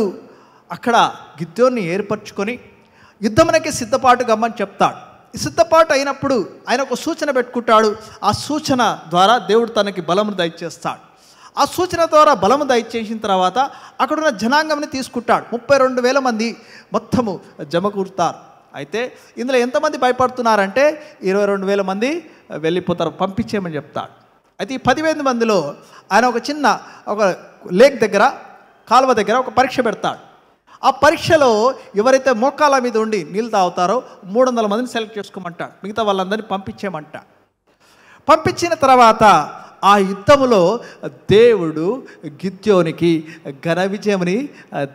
అక్కడ గిద్యోన్ని ఏర్పరచుకొని యుద్ధమునకి సిద్ధపాటు గమ్మని చెప్తాడు. ఈ సిద్ధపాటు అయినప్పుడు ఆయన ఒక సూచన పెట్టుకుంటాడు. ఆ సూచన ద్వారా దేవుడు తనకి బలము దయచేస్తాడు. ఆ సూచన ద్వారా బలము దయచేసిన తర్వాత అక్కడున్న జనాంగంని తీసుకుంటాడు. 32,000 మంది మొత్తము జమకూరుతారు. అయితే ఇందులో ఎంతమంది భయపడుతున్నారంటే 22,000 మంది వెళ్ళిపోతారు, పంపించేయమని చెప్తాడు. అయితే ఈ 10,000 మందిలో ఆయన ఒక లేక్ దగ్గర, కాలువ దగ్గర ఒక పరీక్ష పెడతాడు. ఆ పరీక్షలో ఎవరైతే మోకాల మీద ఉండి నీళ్ళు తాగుతారో 300 మందిని సెలెక్ట్ చేసుకోమంటాడు. మిగతా వాళ్ళందరినీ పంపించేయమంటాడు. పంపించిన తర్వాత ఆ యుద్ధములో దేవుడు గిద్యోనికి ఘన విజయముని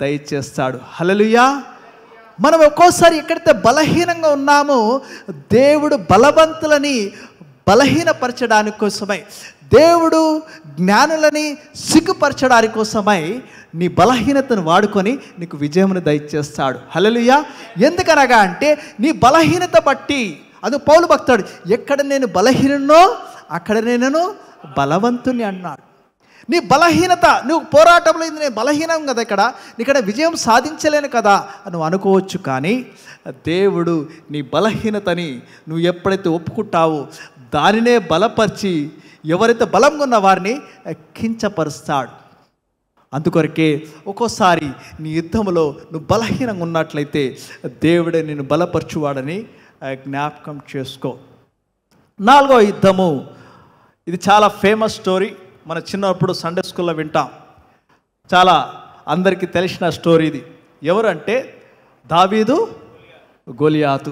దయచేస్తాడు. హల్లెలూయా. మనం ఒక్కోసారి ఎక్కడైతే బలహీనంగా ఉన్నామో దేవుడు బలవంతులని బలహీనపరచడానికి కోసమై, దేవుడు జ్ఞానులని సిగ్గుపరచడానికి కోసమై నీ బలహీనతను వాడుకొని నీకు విజయమును దయచేస్తాడు. హల్లెలూయా. ఎందుకనగా అంటే నీ బలహీనత బట్టి, అది పౌలు భక్తుడు, ఎక్కడ నేను బలహీనో అక్కడ నేను బలవంతుని అన్నాడు. నీ బలహీనత, నువ్వు పోరాటంలో ఇది నేను బలహీనం కదా, ఇక్కడ విజయం సాధించలేను కదా నువ్వు అనుకోవచ్చు. కానీ దేవుడు నీ బలహీనతని నువ్వు ఎప్పుడైతే ఒప్పుకుంటావో దానినే బలపరిచి ఎవరైతే బలంగా ఉన్న వారిని కించపరుస్తాడు. అందుకొరకే ఒక్కోసారి నీ యుద్ధంలో నువ్వు బలహీనంగా ఉన్నట్లయితే దేవుడే నిన్ను బలపరచువాడని జ్ఞాపకం చేసుకో. 4వ యుద్ధము, ఇది చాలా ఫేమస్ స్టోరీ. మన చిన్నప్పుడు సండే స్కూల్లో వింటాం. చాలా అందరికీ తెలిసిన స్టోరీ ఇది. ఎవరంటే దావీదు గొలియాతు.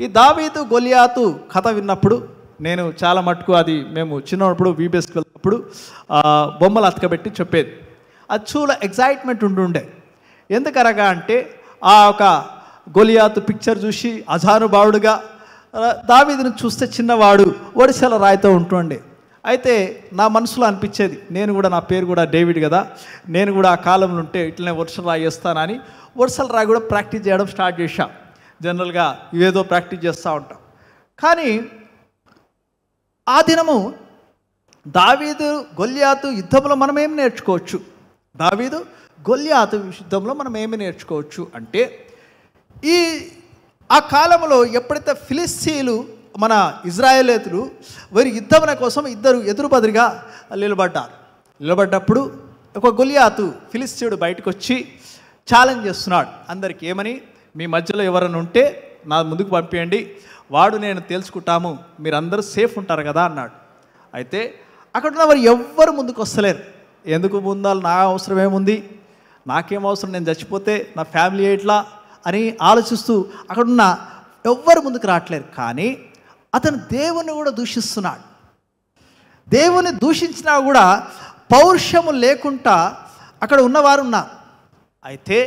ఈ దావీదు గొలియాతు కథ విన్నప్పుడు నేను చాలా మటుకు అది మేము చిన్నప్పుడు వీబీఎస్కి వెళ్ళినప్పుడు బొమ్మలు అతకబెట్టి చెప్పేది. అది చాలా ఎగ్జైట్మెంట్ ఉంటుండే. ఎందుకనగా అంటే ఆ ఒక గొలియాతు పిక్చర్ చూసి అజానుభావుడుగా దావీదును చూస్తే చిన్నవాడు ఒడిశాల రాయితో ఉంటుండే. అయితే నా మనసులో అనిపించేది, నేను కూడా, నా పేరు కూడా డేవిడ్ కదా, నేను కూడా ఆ కాలంలో ఉంటే ఇట్లనే వర్షాలు రాయేస్తానని వర్షాలు రాయి కూడా ప్రాక్టీస్ చేయడం స్టార్ట్ చేశాం. జనరల్గా ఇవేదో ప్రాక్టీస్ చేస్తూ ఉంటాం. కానీ ఆ దినము దావీదు గొల్యాతు యుద్ధంలో మనం ఏమి నేర్చుకోవచ్చు? దావీదు గొల్యాతు యుద్ధంలో మనం ఏమి నేర్చుకోవచ్చు అంటే, ఆ కాలంలో ఎప్పుడైతే ఫిలిస్తీన్లు మన ఇజ్రాయేలీయులు వారి యుద్ధముల కోసం ఇద్దరు ఎదురుబదిరిగా నిలబడ్డప్పుడు ఒక గొల్యాతు ఫిలిస్తీయుడు బయటకు వచ్చి ఛాలెంజ్ చేస్తున్నాడు అందరికి. ఏమని? మీ మధ్యలో ఎవరైనా ఉంటే నా ముందుకు పంపించండి, వాడు నేను తెలుసుకుంటాము, మీరందరూ సేఫ్ ఉంటారు కదా అన్నాడు. అయితే అక్కడ ఉన్న వారు ఎవ్వరు ముందుకు వస్తలేరు. ఎందుకు ముందాలు, నా అవసరం ఏముంది, నాకేం అవసరం, నేను చచ్చిపోతే నా ఫ్యామిలీ ఎట్లా అని ఆలోచిస్తూ అక్కడున్న ఎవ్వరు ముందుకు రావట్లేరు. కానీ అతను దేవుని కూడా దూషిస్తున్నాడు. దేవుని దూషించినా కూడా పౌరుషము లేకుండా అక్కడ ఉన్నవారు ఉన్నారు. అయితే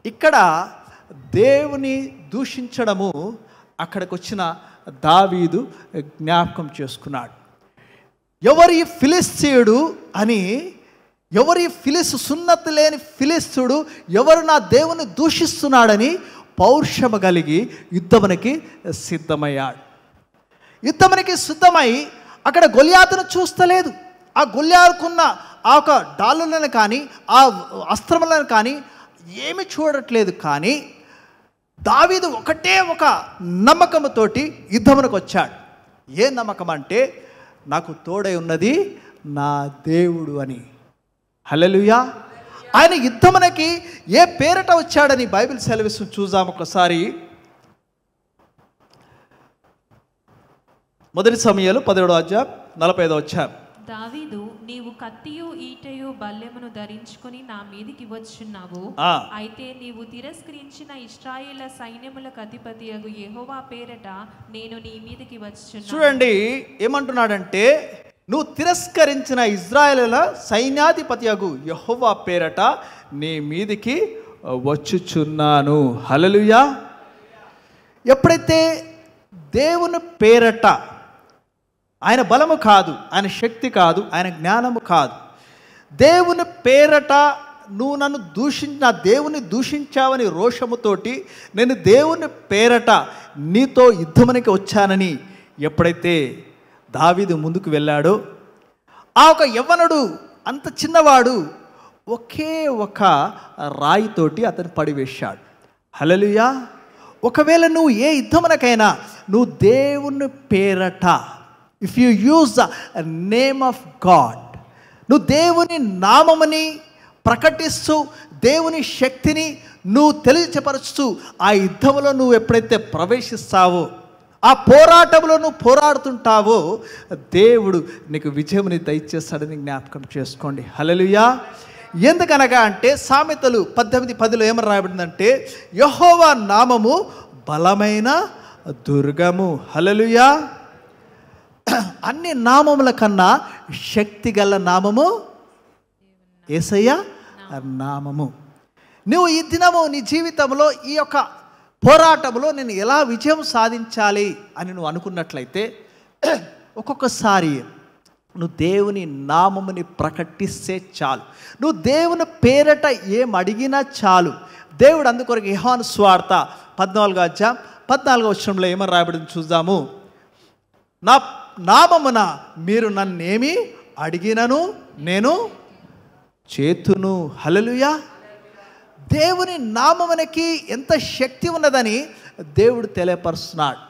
ఇక్కడ దేవుని దూషించడము అక్కడికి వచ్చిన దావీదు జ్ఞాపకం చేసుకున్నాడు. ఎవరి ఫిలిస్తీయుడు అని, ఎవరి సున్నతి లేని ఫిలిస్తీయుడు, ఎవరు నా దేవుని దూషిస్తున్నాడని పౌరుషము కలిగి యుద్ధమునికి సిద్ధమయ్యాడు. యుద్ధమునికి సిద్ధమై అక్కడ గొల్యాతును చూస్తలేదు. ఆ గొల్యాతుకున్న ఆ ఒక డాలులను కానీ ఆ అస్త్రములను కానీ ఏమి చూడట్లేదు. కానీ దావీదు ఒకటే ఒక నమ్మకంతోటి యుద్ధమునకు వచ్చాడు. ఏ నమ్మకం అంటే, నాకు తోడై ఉన్నది నా దేవుడు అని. హల్లెలూయా. ఆయన యుద్ధమునకి ఏ పేరట వచ్చాడని బైబిల్ సెలవిస్తూ చూద్దాం ఒకసారి. మొదటి సమూయేలు 17వ అధ్యాయం 45వ వచనం. దావీదు, నీవు కత్తియు ఈటయు బల్లెమును ధరించుకొని నా మీదికి వచ్చున్నావు. అయితే నీవు తిరస్కరించిన ఇశ్రాయేలు సైన్యములకు అధిపతియగు యెహోవా పేరట నేను నీ మీదికి వచ్చున్నాను. చూడండి ఏమంటున్నాడంటే, నువ్వు తిరస్కరించిన ఇశ్రాయేలుల సైన్యాధిపతియగు యెహోవా పేరట నీ మీదికి వచ్చుచున్నాను. హల్లెలూయా. ఎప్పుడైతే దేవుని పేరట, ఆయన బలము కాదు, ఆయన శక్తి కాదు, ఆయన జ్ఞానము కాదు, దేవుని పేరట నువ్వు నన్ను దూషించిన దేవుని దూషించావని రోషముతోటి నేను దేవుని పేరట నీతో యుద్ధమునికి వచ్చానని ఎప్పుడైతే దావీదు ముందుకు వెళ్ళాడో, ఆ ఒక యవ్వనుడు అంత చిన్నవాడు ఒకే ఒక రాయితోటి అతను పడివేశాడు. హల్లెలూయా. ఒకవేళ నువ్వు ఏ యుద్ధమునకైనా నువ్వు దేవుని పేరట, if you use the name of God, నువ్వు దేవుని నామముని ప్రకటిస్తూ దేవుని శక్తిని నువ్వు తెలియపరుస్తూ ఆ యుద్ధంలో నువ్వు ఎప్పుడైతే ప్రవేశిస్తావో, ఆ పోరాటంలో నువ్వు పోరాడుతుంటావో, దేవుడు నీకు విజయముని దయచేస్తాడని జ్ఞాపకం చేసుకోండి. హల్లెలూయా. ఎందుకనగా అంటే సామెతలు 18:10 ఏమని రాయబడిందంటే, యెహోవా నామము బలమైన దుర్గము. హల్లెలూయా. అన్ని నామముల కన్నా శక్తి గల నామము యేసయ్య నామము. నువ్వు ఈ దినము నీ జీవితంలో ఈ యొక్క పోరాటంలో నేను ఎలా విజయం సాధించాలి అని నువ్వు అనుకున్నట్లయితే, ఒక్కొక్కసారి నువ్వు దేవుని నామముని ప్రకటిస్తే చాలు, నువ్వు దేవుని పేరట ఏం అడిగినా చాలు. దేవుడు అందుకొరకు యోహాను సువార్త 14వ అధ్యాయం 14వ వచనంలో ఏమని రాయబడింది చూద్దాము. నా నామమున మీరు నన్నేమి అడిగినను నేను చేతును. హల్లెలూయా. దేవుని నామమునకి ఎంత శక్తి ఉన్నదని దేవుడు తెలియపరుస్తున్నాడు.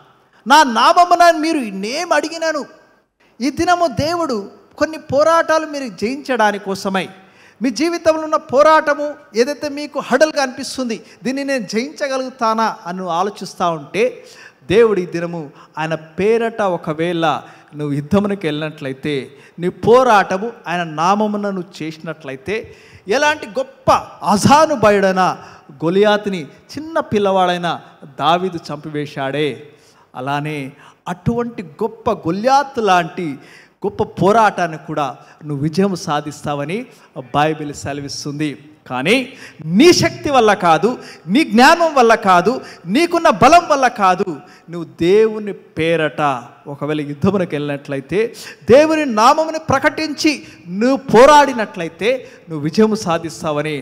నా నామమున మీరు నేమ్ అడిగినను. ఈ దినము దేవుడు కొన్ని పోరాటాలు మీరు జయించడానికి కోసమై, మీ జీవితంలో ఉన్న పోరాటము ఏదైతే మీకు హడల్గా అనిపిస్తుంది, దీన్ని నేను జయించగలుగుతానా అని ఆలోచిస్తూ ఉంటే, దేవుడు ఈ దినము ఆయన పేరట ఒకవేళ నువ్వు యుద్ధమునికి వెళ్ళినట్లయితే, నీ పోరాటము ఆయన నామమున నువ్వు చేసినట్లయితే, ఎలాంటి గొప్ప అజానుభాయుడైన గొలియాతుని చిన్న పిల్లవాడైన దావీదు చంపివేశాడే, అలానే అటువంటి గొప్ప గొల్యాతు లాంటి గొప్ప పోరాటాన్ని కూడా నువ్వు విజయం సాధిస్తావని బైబిల్ సెలవిస్తుంది. కానీ నీ శక్తి వల్ల కాదు, నీ జ్ఞానం వల్ల కాదు, నీకున్న బలం వల్ల కాదు. నువ్వు దేవుని పేరట ఒకవేళ యుద్ధమునకు వెళ్ళినట్లయితే, దేవుని నామముని ప్రకటించి నువ్వు పోరాడినట్లయితే నువ్వు విజయం సాధిస్తావని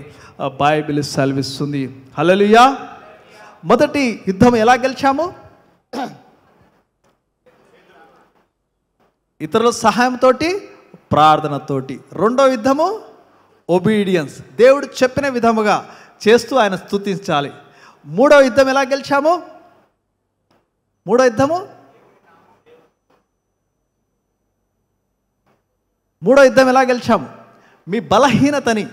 బైబిల్ సెలవిస్తుంది. హల్లెలూయా. మొదటి యుద్ధం ఎలా గెలిచాము? ఇతరుల సహాయంతో, ప్రార్థనతోటి. రెండో యుద్ధము ఒబీడియన్స్, దేవుడు చెప్పిన విధముగా చేస్తూ ఆయన స్తుతించాలి. మూడో యుద్ధం ఎలా గెలిచాము? మూడో యుద్ధం ఎలా గెలిచాము? మీ బలహీనతని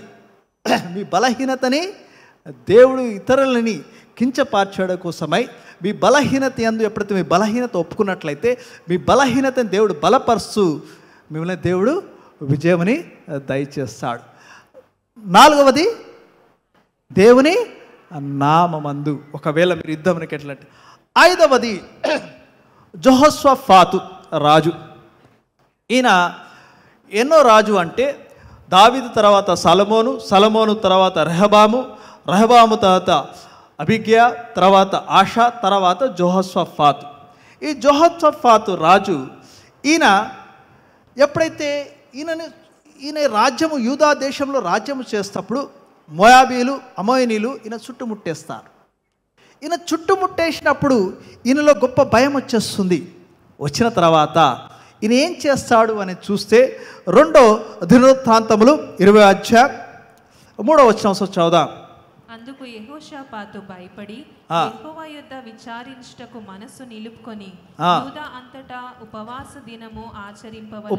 దేవుడు ఇతరులని కించపార్చడం కోసమై, మీ బలహీనత యందు ఎప్పుడైతే మీ బలహీనత ఒప్పుకున్నట్లయితే, మీ బలహీనతని దేవుడు బలపరుస్తూ మిమ్మల్ని దేవుడు విజయమని దయచేస్తాడు. నాలుగవది దేవుని నామమందు ఒకవేళ మీరు యుద్ధమునికి ఎట్లంటే. ఐదవది యెహోషాపాతు రాజు. ఈయన ఎన్నో రాజు అంటే దావీదు తర్వాత సొలొమోను తర్వాత రెహబాము తర్వాత అబిగ్యా, తర్వాత ఆషా, తర్వాత యెహోషాపాతు. ఈ యెహోషాపాతు రాజు ఈయన ఎప్పుడైతే ఈయన రాజ్యము యూదా దేశంలో రాజ్యము చేసేటప్పుడు మోయాబీలు, అమోయనీలు ఈయన చుట్టుముట్టేస్తారు. ఈయన చుట్టుముట్టేసినప్పుడు ఈయనలో గొప్ప భయం వచ్చేస్తుంది. వచ్చిన తర్వాత ఈయన ఏం చేస్తాడు అని చూస్తే, 2 దినవృత్తాంతములు 20వ అధ్యాయం 3వ వచనం చదువుదాం. అందుకు యెహోషాపాతు భయపడి యెహోవా యొద్ద విచారించుటకు మనస్సు నిలుపుకొని యూదా అంతటా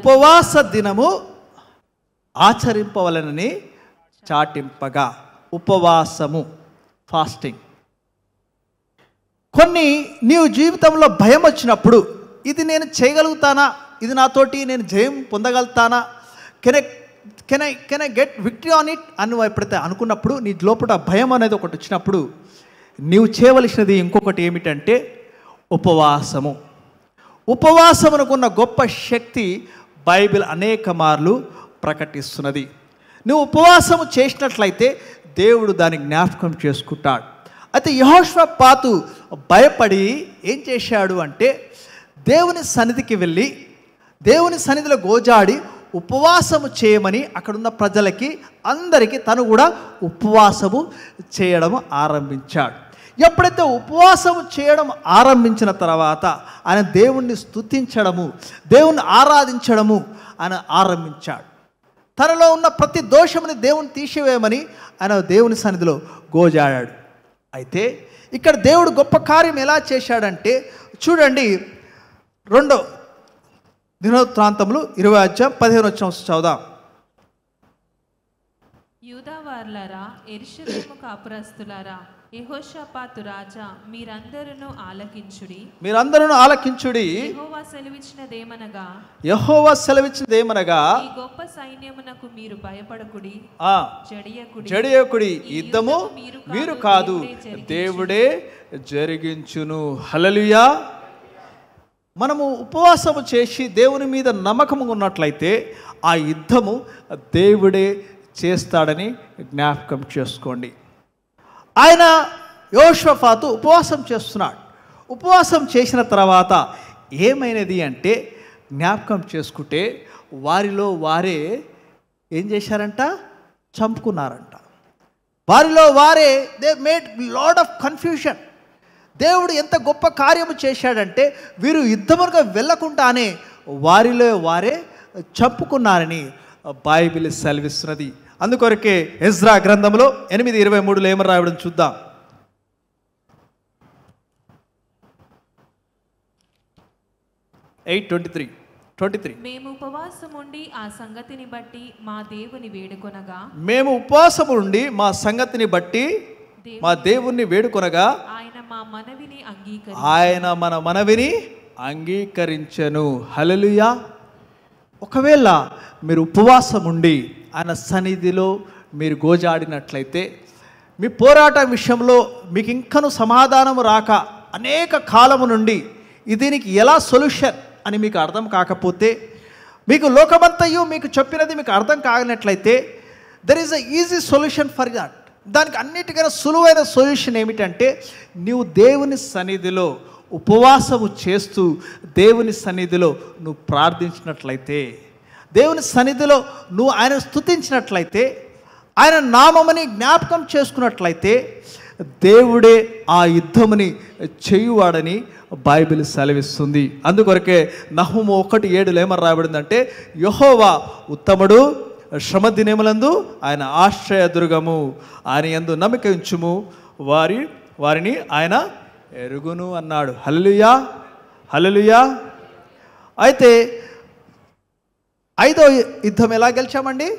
ఉపవాస దినము ఆచరింపవలనని చాటింపగా. ఉపవాసము, ఫాస్టింగ్. కొన్ని నీవు జీవితంలో భయం వచ్చినప్పుడు, ఇది నేను చేయగలుగుతానా, ఇది నాతోటి నేను జయం పొందగలుగుతానా, can I get victory on it అని ఎప్పుడైతే అనుకున్నప్పుడు, నీ లోపల భయం అనేది ఒకటి వచ్చినప్పుడు నీవు చేయవలసినది ఇంకొకటి ఏమిటంటే ఉపవాసమునకున్న గొప్ప శక్తి బైబిల్ అనేక మార్లు ప్రకటిస్తున్నది. నువ్వు ఉపవాసము చేసినట్లయితే దేవుడు దాన్ని జ్ఞాపకం చేసుకుంటాడు. అయితే యెహోషాపాతు భయపడి ఏం చేశాడు అంటే, దేవుని సన్నిధికి వెళ్ళి దేవుని సన్నిధిలో గోజాడి ఉపవాసము చేయమని అక్కడున్న ప్రజలకి అందరికీ తను కూడా ఉపవాసము చేయడం ఆరంభించాడు. ఎప్పుడైతే ఉపవాసము చేయడం ఆరంభించిన తర్వాత ఆయన దేవుణ్ణి స్తుతించడము, దేవుణ్ణి ఆరాధించడము ఆయన ఆరంభించాడు. తనలో ఉన్న ప్రతి దోషముని దేవుని తీసివేయమని ఆయన దేవుని సన్నిధిలో గోజాడాడు. అయితే ఇక్కడ దేవుడు గొప్ప కార్యం ఎలా చేశాడంటే చూడండి, 2 దినవృత్తాంతములు 20వ అధ్యాయం 15వ వచనం చదువుదాం. యూదావార్లారా, యెరూషలేము కాపురస్తులారా, యెహోషాపాతు రాజా, మీరందరూ ఆలకించుడి. యెహోవా సెలవిచ్చినదేమనగా, ఈ గొప్ప సైన్యమునకు మీరు భయపడకుడి, జడియకుడి. యుద్ధము మీరు కాదు, దేవుడే జరిగించును. హల్లెలూయా. మనము ఉపవాసము చేసి దేవుని మీద నమ్మకం ఉన్నట్లయితే ఆ యుద్ధము దేవుడే చేస్తాడని జ్ఞాపకం చేసుకోండి. ఆయన యెహోషాపాతు ఉపవాసం చేస్తున్నాడు. ఉపవాసం చేసిన తర్వాత ఏమైనది అంటే, జ్ఞాపకం చేసుకుంటే వారిలో వారే ఏం చేశారంట? చంపుకున్నారంట. వారిలో వారే they made lot of confusion. దేవుడు ఎంత గొప్ప కార్యము చేశాడంటే, వీరు యుద్ధముగా వెళ్ళకుండానే వారిలో వారే చంపుకున్నారని బైబిల్ సెలవిస్తున్నది. అందుకొరకే ఎజ్రా గ్రంథంలో 8:23 ఏమని రాయడం చూద్దాం. 8:23 మేము ఉపవాసముండి ఆ సంగతిని బట్టి మా దేవుని వేడుకొనగా, మా దేవుని వేడుకొనగా ఆయన మన మనవిని అంగీకరించెను. హల్లెలూయా. ఒకవేళ మీరు ఉపవాసం ఉండి ఆయన సన్నిధిలో మీరు గోజాడినట్లయితే, మీ పోరాటం విషయంలో మీకు ఇంకనూ సమాధానం రాక అనేక కాలము నుండి దీనికి ఎలా సొల్యూషన్ అని మీకు అర్థం కాకపోతే, మీకు లోకమంతయు మీకు చెప్పినది మీకు అర్థం కానట్లయితే, there is a easy solution for that. దానికి అన్నిటికన్నా సులువైన సొల్యూషన్ ఏమిటంటే, నీవు దేవుని సన్నిధిలో ఉపవాసము చేస్తూ దేవుని సన్నిధిలో నువ్వు ప్రార్థించినట్లయితే, దేవుని సన్నిధిలో నువ్వు ఆయన స్తుతించినట్లయితే, ఆయన నామముని జ్ఞాపకం చేసుకున్నట్లయితే, దేవుడే ఆ యుద్ధముని చేయువాడని బైబిల్ సెలవిస్తుంది. అందుకొరకే నహూము 1:7 ఏమని రాయబడిందంటే, యెహోవా ఉత్తముడు, శ్రమ దినములందు ఆయన ఆశ్రయదుర్గము, ఆయన యందు నమ్మిక ఉంచుము, వారిని ఆయన ఎరుగును అన్నాడు. హల్లెలూయా, హల్లెలూయా. అయితే 5వ యుద్ధం ఎలా గెలిచామండి?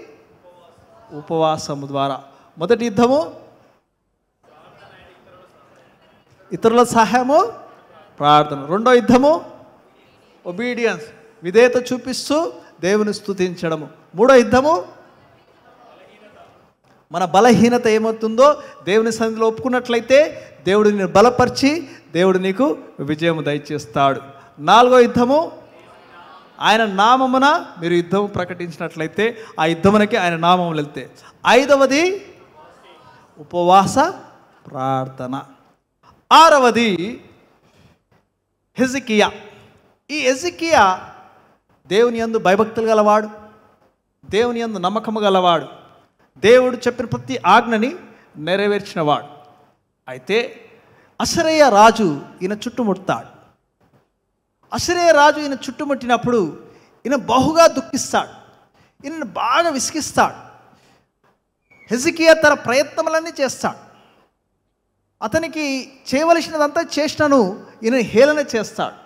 ఉపవాసము ద్వారా. మొదటి యుద్ధము ఇతరుల సహాయము, ప్రార్థన. రెండో యుద్ధము ఒబీడియన్స్, విధేయత చూపిస్తూ దేవుని స్తుతించడము. మూడో యుద్ధము మన బలహీనత ఏమవుతుందో దేవుని సన్నిధిలో ఒప్పుకున్నట్లయితే దేవుడు నిన్ను బలపరిచి దేవుడు నీకు విజయం దయచేస్తాడు. నాలుగో యుద్ధము ఆయన నామమున మీరు యుద్ధం ప్రకటించినట్లయితే ఆ యుద్ధమునకి ఆయన నామం వెళ్తే. ఐదవది ఉపవాస ప్రార్థన. ఆరవది హెజికియా. ఈ హెజికియా దేవుని యందు భయభక్తులు గలవాడు, దేవుని యందు నమ్మకము గలవాడు, దేవుడు చెప్పిన ప్రతి ఆజ్ఞని నెరవేర్చినవాడు. అయితే అసరయ్య రాజు ఈయన చుట్టుముడతాడు. అసరయ్య రాజు ఈయన చుట్టుముట్టినప్పుడు ఈయన బహుగా దుఃఖిస్తాడు, ఈయనను బాగా విసిగిస్తాడు. హెజికియా తన ప్రయత్నములన్నీ చేస్తాడు. అతనికి చేయవలసినదంతా చేసినను ఈయన హేళన చేస్తాడు.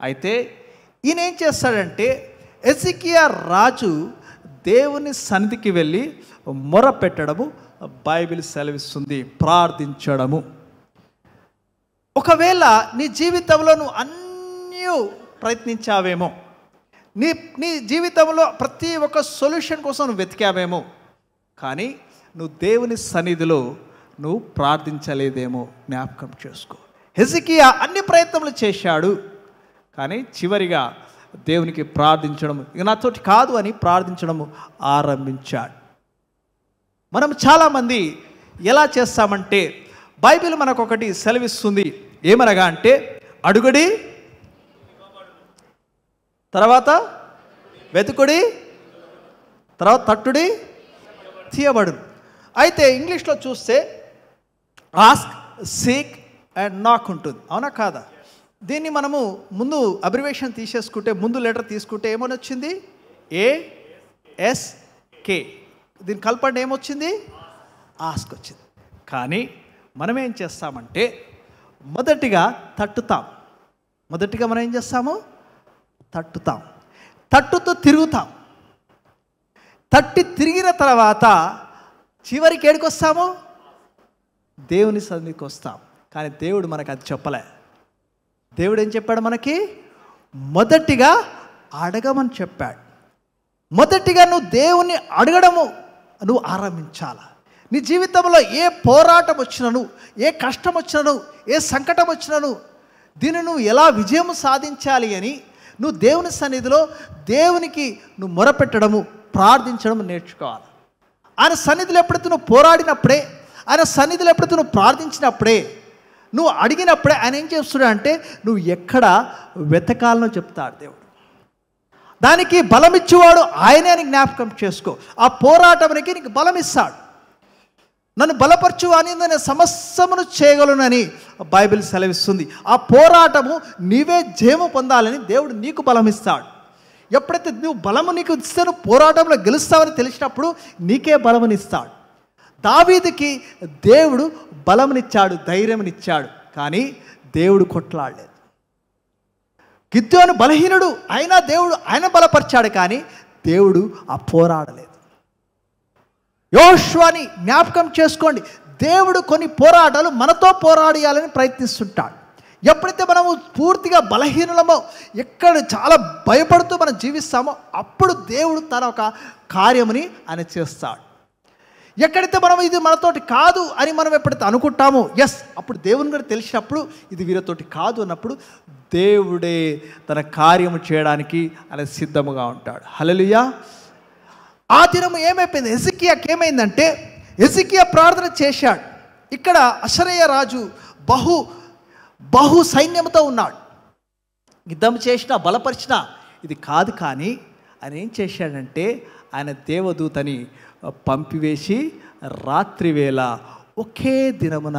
అయితే ఈయన ఏం చేస్తాడంటే, హెజికియా రాజు దేవుని సన్నిధికి వెళ్ళి మొర పెట్టడము బైబిల్ సెలవిస్తుంది, ప్రార్థించడము. ఒకవేళ నీ జీవితంలో నువ్వు అన్నీ ప్రయత్నించావేమో, నీ జీవితంలో ప్రతి ఒక్క సొల్యూషన్ కోసం నువ్వు వెతికావేమో, కానీ నువ్వు దేవుని సన్నిధిలో నువ్వు ప్రార్థించలేదేమో జ్ఞాపకం చేసుకో. హెజికియా అన్ని ప్రయత్నములు చేశాడు, కానీ చివరిగా దేవునికి ప్రార్థించడం, ఇక నాతోటి కాదు అని ప్రార్థించడము ఆరంభించాడు. మనం చాలామంది ఎలా చేస్తామంటే, బైబిల్ మనకు ఒకటి సెలవిస్తుంది. ఏమనగా అంటే, అడుగుడి, తర్వాత వెతుకుడి, తర్వాత తట్టుడి, తీయబడు. అయితే ఇంగ్లీష్లో చూస్తే ఆస్క్, సీక్ అండ్ నాక్ ఉంటుంది. అవునా కాదా? దీన్ని మనము ముందు అబ్రివేషన్ తీసేసుకుంటే, ముందు లెటర్ తీసుకుంటే ఏమని వచ్చింది? ASK. దీన్ని కలపండి, ఏమొచ్చింది? ఆస్క్ వచ్చింది. కానీ మనం ఏం చేస్తామంటే, మొదటిగా తట్టుతాం. మొదటిగా మనం ఏం చేస్తాము? తట్టుతాం. తట్టుతూ తిరుగుతాం. తట్టి తిరిగిన తర్వాత చివరికి ఏడికి వస్తాము? దేవుని సన్నిధికి వస్తాం. కానీ దేవుడు మనకు అది చెప్పలే. దేవుడు ఏం చెప్పాడు మనకి? మొదటిగా అడగమని చెప్పాడు. మొదటిగా నువ్వు దేవుణ్ణి అడగడము నువ్వు ఆరంభించాల. నీ జీవితంలో ఏ పోరాటం వచ్చినను, ఏ కష్టం వచ్చినను, ఏ సంకటం వచ్చినను, దీన్ని నువ్వు ఎలా విజయం సాధించాలి అని నువ్వు దేవుని సన్నిధిలో దేవునికి నువ్వు మొరపెట్టడము, ప్రార్థించడం నేర్చుకోవాలి. ఆయన సన్నిధిలో ఎప్పుడైతే నువ్వు పోరాడినప్పుడే, ఆయన సన్నిధిలో ఎప్పుడైతే నువ్వు ప్రార్థించినప్పుడే, నువ్వు అడిగినప్పుడే ఆయన ఏం చేస్తున్నాడు అంటే, నువ్వు ఎక్కడ వెతకాలనో చెప్తాడు దేవుడు. దానికి బలం ఇచ్చేవాడు ఆయనే అని జ్ఞాపకం చేసుకో. ఆ పోరాటానికి నీకు బలం ఇస్తాడు. నన్ను బలపరచు అని నేను సమస్తమును చేయగలనని బైబిల్ సెలవిస్తుంది. ఆ పోరాటము నీవే జయము పొందాలని దేవుడు నీకు బలం ఇస్తాడు. ఎప్పుడైతే నువ్వు బలము నీకు ఇస్తే నువ్వు పోరాటంలో గెలుస్తావని తెలిసినప్పుడు నీకే బలమునిస్తాడు. దావీదుకి దేవుడు బలమునిచ్చాడు, ధైర్యమునిచ్చాడు, కానీ దేవుడు కొట్లాడలేదు. గిద్యోను బలహీనుడు అయినా దేవుడు ఆయన బలపరిచాడు, కానీ దేవుడు ఆ పోరాడలేదు. యోషువని జ్ఞాపకం చేసుకోండి. దేవుడు కొన్ని పోరాటాలు మనతో పోరాడాలని ప్రయత్నిస్తుంటాడు. ఎప్పుడైతే మనము పూర్తిగా బలహీనులమో, ఎక్కడ చాలా భయపడుతూ మనం జీవిస్తామో, అప్పుడు దేవుడు తన ఒక కార్యముని ఆయన చేస్తాడు. ఎక్కడైతే మనం ఇది మనతోటి కాదు అని మనం ఎప్పుడైతే అనుకుంటామో, ఎస్, అప్పుడు దేవుని కూడా తెలిసినప్పుడు ఇది వీరితోటి కాదు అన్నప్పుడు దేవుడే తన కార్యము చేయడానికి ఆయన సిద్ధముగా ఉంటాడు. హల్లెలూయా. ఆ దినము ఏమైపోయింది, హెజకియాకి ఏమైందంటే హెజకియా ప్రార్థన చేశాడు. ఇక్కడ అషరయ రాజు బహు సైన్యంతో ఉన్నాడు. యుద్ధం చేసినా బలపరిచినా ఇది కాదు. కానీ ఆయన ఏం చేశాడంటే ఆయన దేవదూతని పంపివేసి రాత్రివేళ ఒకే దినమున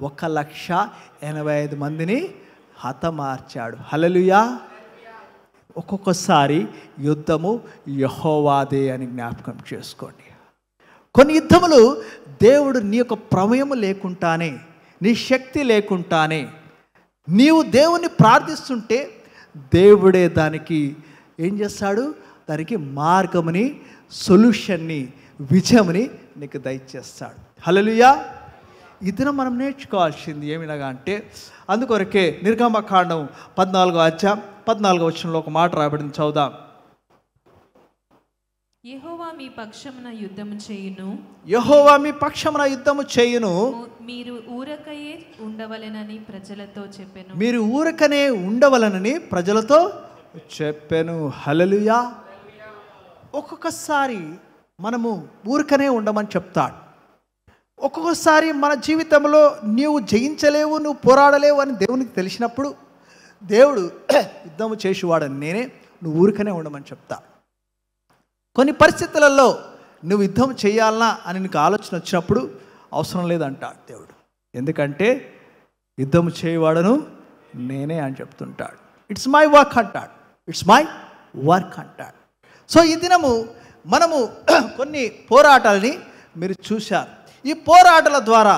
1,85,000 మందిని హతమార్చాడు. హల్లెలూయా. ఒక్కొక్కసారి యుద్ధము యెహోవాదే అని జ్ఞాపకం చేసుకోండి. కొన్ని యుద్ధములు దేవుడు నీ యొక్క ప్రమేయము లేకుండానే, నీ శక్తి లేకుండానే, నీవు దేవుణ్ణి ప్రార్థిస్తుంటే దేవుడే దానికి ఏం చేస్తాడు, దానికి మార్గముని, సొల్యూషన్ని, విజయముని నీకు దయచేస్తాడు. హల్లెలూయా. ఈ దినం మనం నేర్చుకోవాల్సింది ఏమినగా అంటే, అందుకొరకే నిర్గమకాండం 14వ అధ్యాయం 14వ వచనంలో ఒక మాట రాబడింది, చదువుదాం. యెహోవా మీ పక్షమున యుద్ధము చేయును, యెహోవా మీ పక్షమున యుద్ధము చేయును, మీరు ఊరకయే ఉండవలెనని ప్రజలతో చెప్పెను. మీరు ఊరకనే ఉండవలనని ప్రజలతో చెప్పెను. హల్లెలూయా. ఒక్కొక్కసారి మనము ఊరకనే ఉండమని చెప్తాడు. ఒక్కొక్కసారి మన జీవితంలో నీవు జయించలేవు, నువ్వు పోరాడలేవు అని దేవునికి తెలిసినప్పుడు దేవుడు యుద్ధము చేసేవాడని నేనే, నువ్వు ఊరికనే ఉండమని చెప్తా. కొన్ని పరిస్థితులలో నువ్వు యుద్ధం చేయాలనా అని నీకు ఆలోచన వచ్చినప్పుడు అవసరం లేదంటాడు దేవుడు. ఎందుకంటే యుద్ధము చేయవాడను నేనే అని చెప్తుంటాడు. ఇట్స్ మై వర్క్ అంటాడు. ఇట్స్ మై వర్క్ అంటాడు. సో ఈ దినము మనము కొన్ని పోరాటాలని మీరు చూశారు. ఈ పోరాటాల ద్వారా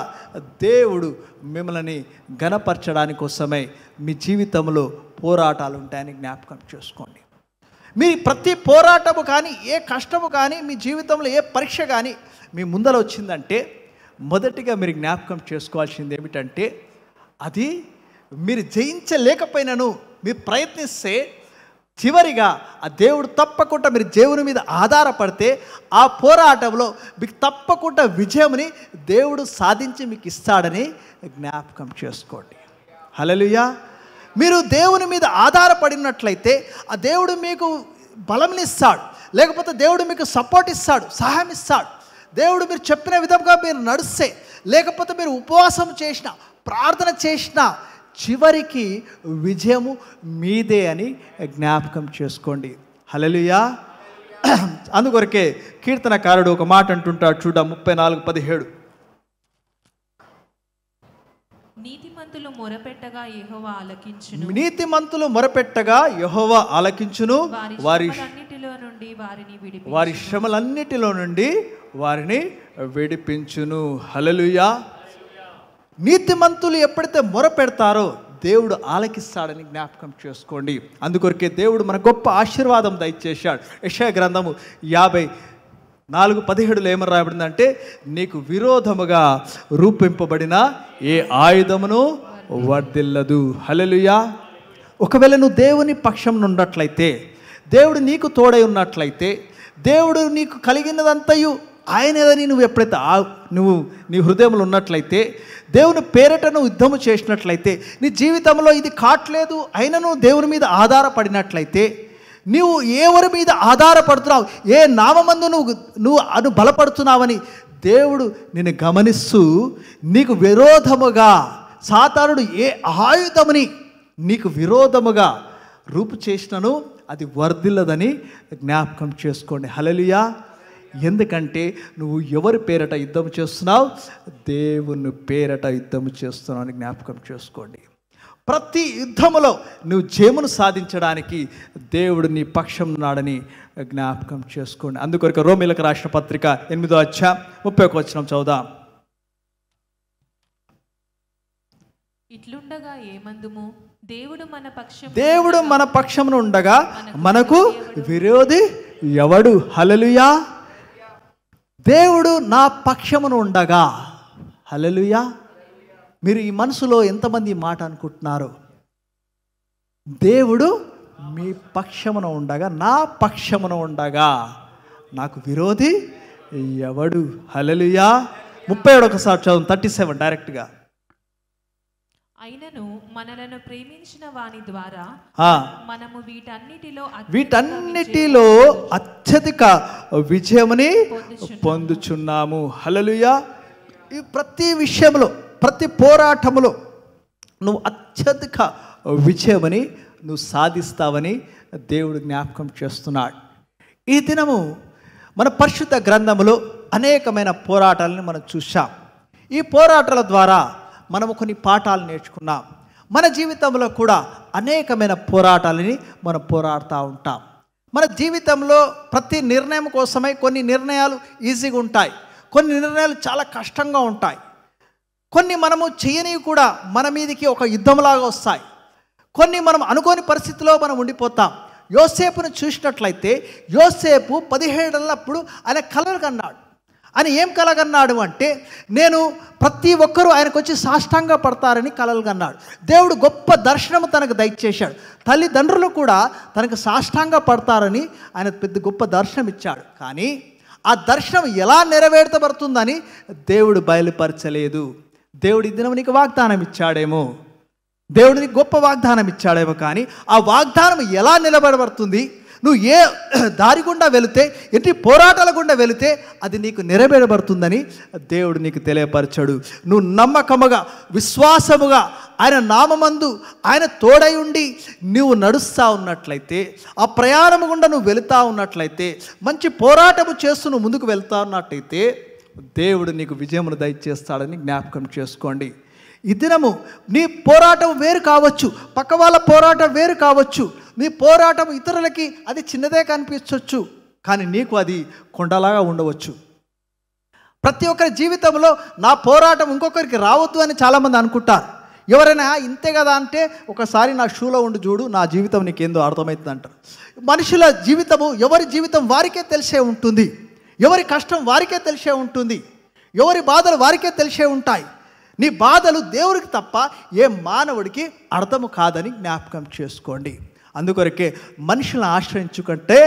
దేవుడు మిమ్మల్ని ఘనపరచడానికి కోసమై మీ జీవితంలో పోరాటాలు ఉంటాయని జ్ఞాపకం చేసుకోండి. మీ ప్రతి పోరాటము కానీ, ఏ కష్టము కానీ, మీ జీవితంలో ఏ పరీక్ష కానీ మీ ముందర వచ్చిందంటే మొదటిగా మీరు జ్ఞాపకం చేసుకోవాల్సింది ఏమిటంటే, అది మీరు జయించలేకపోయినను మీరు ప్రయత్నిస్తే చివరిగా ఆ దేవుడు తప్పకుండా, మీరు దేవుని మీద ఆధారపడితే ఆ పోరాటంలో మీకు తప్పకుండా విజయంని దేవుడు సాధించి మీకు ఇస్తాడని జ్ఞాపకం చేసుకోండి. హల్లెలూయా. మీరు దేవుని మీద ఆధారపడినట్లయితే ఆ దేవుడు మీకు బలంనిస్తాడు, లేకపోతే దేవుడు మీకు సపోర్ట్ ఇస్తాడు, సహాయం ఇస్తాడు. దేవుడు మీరు చెప్పిన విధంగా మీరు నడిస్తే, లేకపోతే మీరు ఉపవాసం చేసిన, ప్రార్థన చేసిన, చివరికి విజయము మీదే అని జ్ఞాపకం చేసుకోండి. హల్లెలూయా. అందుకొరకే కీర్తనకారుడు ఒక మాట అంటుంటాడు, చూడ 34:17. నీతిమంతులు మొరపెట్టగా యెహోవా ఆలకించును, నీతిమంతులు మొరపెట్టగా యెహోవా ఆలకించును, వారి శ్రమలన్నిటిలో నుండి వారిని విడిపించును. హల్లెలూయా. నీతిమంతులు ఎప్పుడైతే మొరపెడతారో దేవుడు ఆలకిస్తాడని జ్ఞాపకం చేసుకోండి. అందుకొరకే దేవుడు మన గొప్ప ఆశీర్వాదం దయచేశాడు. యెషయా గ్రంథము 54:17 ఏమని రాయబడిందంటే, నీకు విరోధముగా రూపింపబడిన ఏ ఆయుధమును వర్ధిల్లదు. హల్లెలూయా. ఒకవేళ నువ్వు దేవుని పక్షం ఉన్నట్లయితే, దేవుడు నీకు తోడై ఉన్నట్లయితే, దేవుడు నీకు కలిగినదంతయు ఆయనదని నువ్వు ఎప్పుడైతే నువ్వు నీ హృదయంలో ఉన్నట్లయితే, దేవుని పేరట నువ్వు యుద్ధము చేసినట్లయితే, నీ జీవితంలో ఇది కాట్లేదు అయినను దేవుని మీద ఆధారపడినట్లయితే, నీవు ఎవరి మీద ఆధారపడుతున్నావు, ఏ నామమందు నువ్వు బలపడుతున్నావని దేవుడు నిన్ను గమనిస్తూ నీకు విరోధముగా సాతానుడు ఏ ఆయుధముని నీకు విరోధముగా రూపు చేసినను అది వర్ధిల్లదని జ్ఞాపకం చేసుకోండి. హల్లెలూయా. ఎందుకంటే నువ్వు ఎవరి పేరట యుద్ధం చేస్తున్నావు, దేవుని పేరట యుద్ధం చేస్తున్నావు అని జ్ఞాపకం చేసుకోండి. ప్రతి యుద్ధములో నువ్వు జయమును సాధించడానికి దేవుడు నీ పక్షం ఉన్నాడని జ్ఞాపకం చేసుకోండి. అందుకొరకు రోమీయులకు రాసిన పత్రిక 8వ అధ్యాయం 31వ వచనం చదువుదాం. ఇట్లుండగా ఏమందుము, దేవుడు మన పక్షమున ఉండగా మనకు విరోధి ఎవడు? హల్లెలూయా. దేవుడు నా పక్షమున ఉండగా. హల్లెలూయా. మీరు ఈ మనసులో ఎంతమంది ఈ మాట అనుకుంటున్నారు? దేవుడు మీ పక్షమున ఉండగా, నా పక్షమున ఉండగా నాకు విరోధి ఎవడు? హల్లెలూయా. 37 చదువు, 37 డైరెక్ట్గా. అయినను మనలను ప్రేమించిన వాని ద్వారా మనము వీటన్నిటిలో అత్యధిక విజయముని పొందుచున్నాము. హల్లెలూయా. ఈ ప్రతి విషయంలో, ప్రతి పోరాటములో నువ్వు అత్యధిక విజయమని నువ్వు సాధిస్తావని దేవుడు జ్ఞాపకం చేస్తున్నాడు. ఈ దినము మన పరిశుద్ధ గ్రంథములో అనేకమైన పోరాటాలను మనం చూసాం. ఈ పోరాటాల ద్వారా మనము కొన్ని పాఠాలు నేర్చుకున్నాం. మన జీవితంలో కూడా అనేకమైన పోరాటాలని మనం పోరాడుతూ ఉంటాం. మన జీవితంలో ప్రతి నిర్ణయం కోసమై కొన్ని నిర్ణయాలు ఈజీగా ఉంటాయి, కొన్ని నిర్ణయాలు చాలా కష్టంగా ఉంటాయి, కొన్ని మనము చేయనివి కూడా మన మీదకి ఒక యుద్ధంలాగా వస్తాయి, కొన్ని మనం అనుకోని పరిస్థితిలో మనం ఉండిపోతాం. యోసేపును చూసినట్లయితే యోసేపు 17 ఏళ్ళప్పుడు ఆయన కలలు కన్నాడు. ఆయన ఏం కలగన్నాడు అంటే, నేను ప్రతి ఒక్కరూ ఆయనకు వచ్చి సాష్టాంగ పడతారని కలలు కన్నాడు. దేవుడు గొప్ప దర్శనం తనకు దయచేశాడు. తల్లిదండ్రులు కూడా తనకు సాష్టాంగ పడతారని ఆయన పెద్ద గొప్ప దర్శనం ఇచ్చాడు. కానీ ఆ దర్శనం ఎలా నెరవేర్చబడుతుందని దేవుడు బయలుపరచలేదు. దేవుడి దినం నీకు వాగ్దానం ఇచ్చాడేమో, దేవుడు నీకు గొప్ప వాగ్దానం ఇచ్చాడేమో, కానీ ఆ వాగ్దానం ఎలా నిలబడబడుతుంది, నువ్వు ఏ దారి గుండా వెళితే, ఎట్టి పోరాటాల గుండా వెళితే అది నీకు నెరవేరబడుతుందని దేవుడు నీకు తెలియపరచాడు. నువ్వు నమ్మకముగా, విశ్వాసముగా ఆయన నామమందు ఆయన తోడై ఉండి నువ్వు నడుస్తూ ఉన్నట్లయితే, ఆ ప్రయాణము గుండా నువ్వు వెళుతూ ఉన్నట్లయితే, మంచి పోరాటము చేస్తూ నువ్వు ముందుకు వెళ్తా ఉన్నట్లయితే దేవుడు నీకు విజయమును దయచేస్తాడని జ్ఞాపకం చేసుకోండి. ఈ దినము నీ పోరాటం వేరు కావచ్చు, పక్క వాళ్ళ పోరాటం వేరు కావచ్చు, నీ పోరాటం ఇతరులకి అది చిన్నదే కనిపించవచ్చు, కానీ నీకు అది కొండలాగా ఉండవచ్చు. ప్రతి ఒక్కరి జీవితంలో నా పోరాటం ఇంకొకరికి రావద్దు అని చాలామంది అనుకుంటారు. ఎవరైనా ఇంతే కదా అంటే, ఒకసారి నా షూలో ఉండి చూడు, నా జీవితం నీకేందో అర్థమవుతుంది అంటారు. మనుషుల జీవితము, ఎవరి జీవితం వారికే తెలిసే ఉంటుంది, ఎవరి కష్టం వారికే తెలిసే ఉంటుంది, ఎవరి బాధలు వారికే తెలిసే ఉంటాయి. నీ బాధలు దేవుడికి తప్ప ఏ మానవుడికి అర్థము కాదని జ్ఞాపకం చేసుకోండి. అందుకొరకే మనుషులను ఆశ్రయించుకుంటే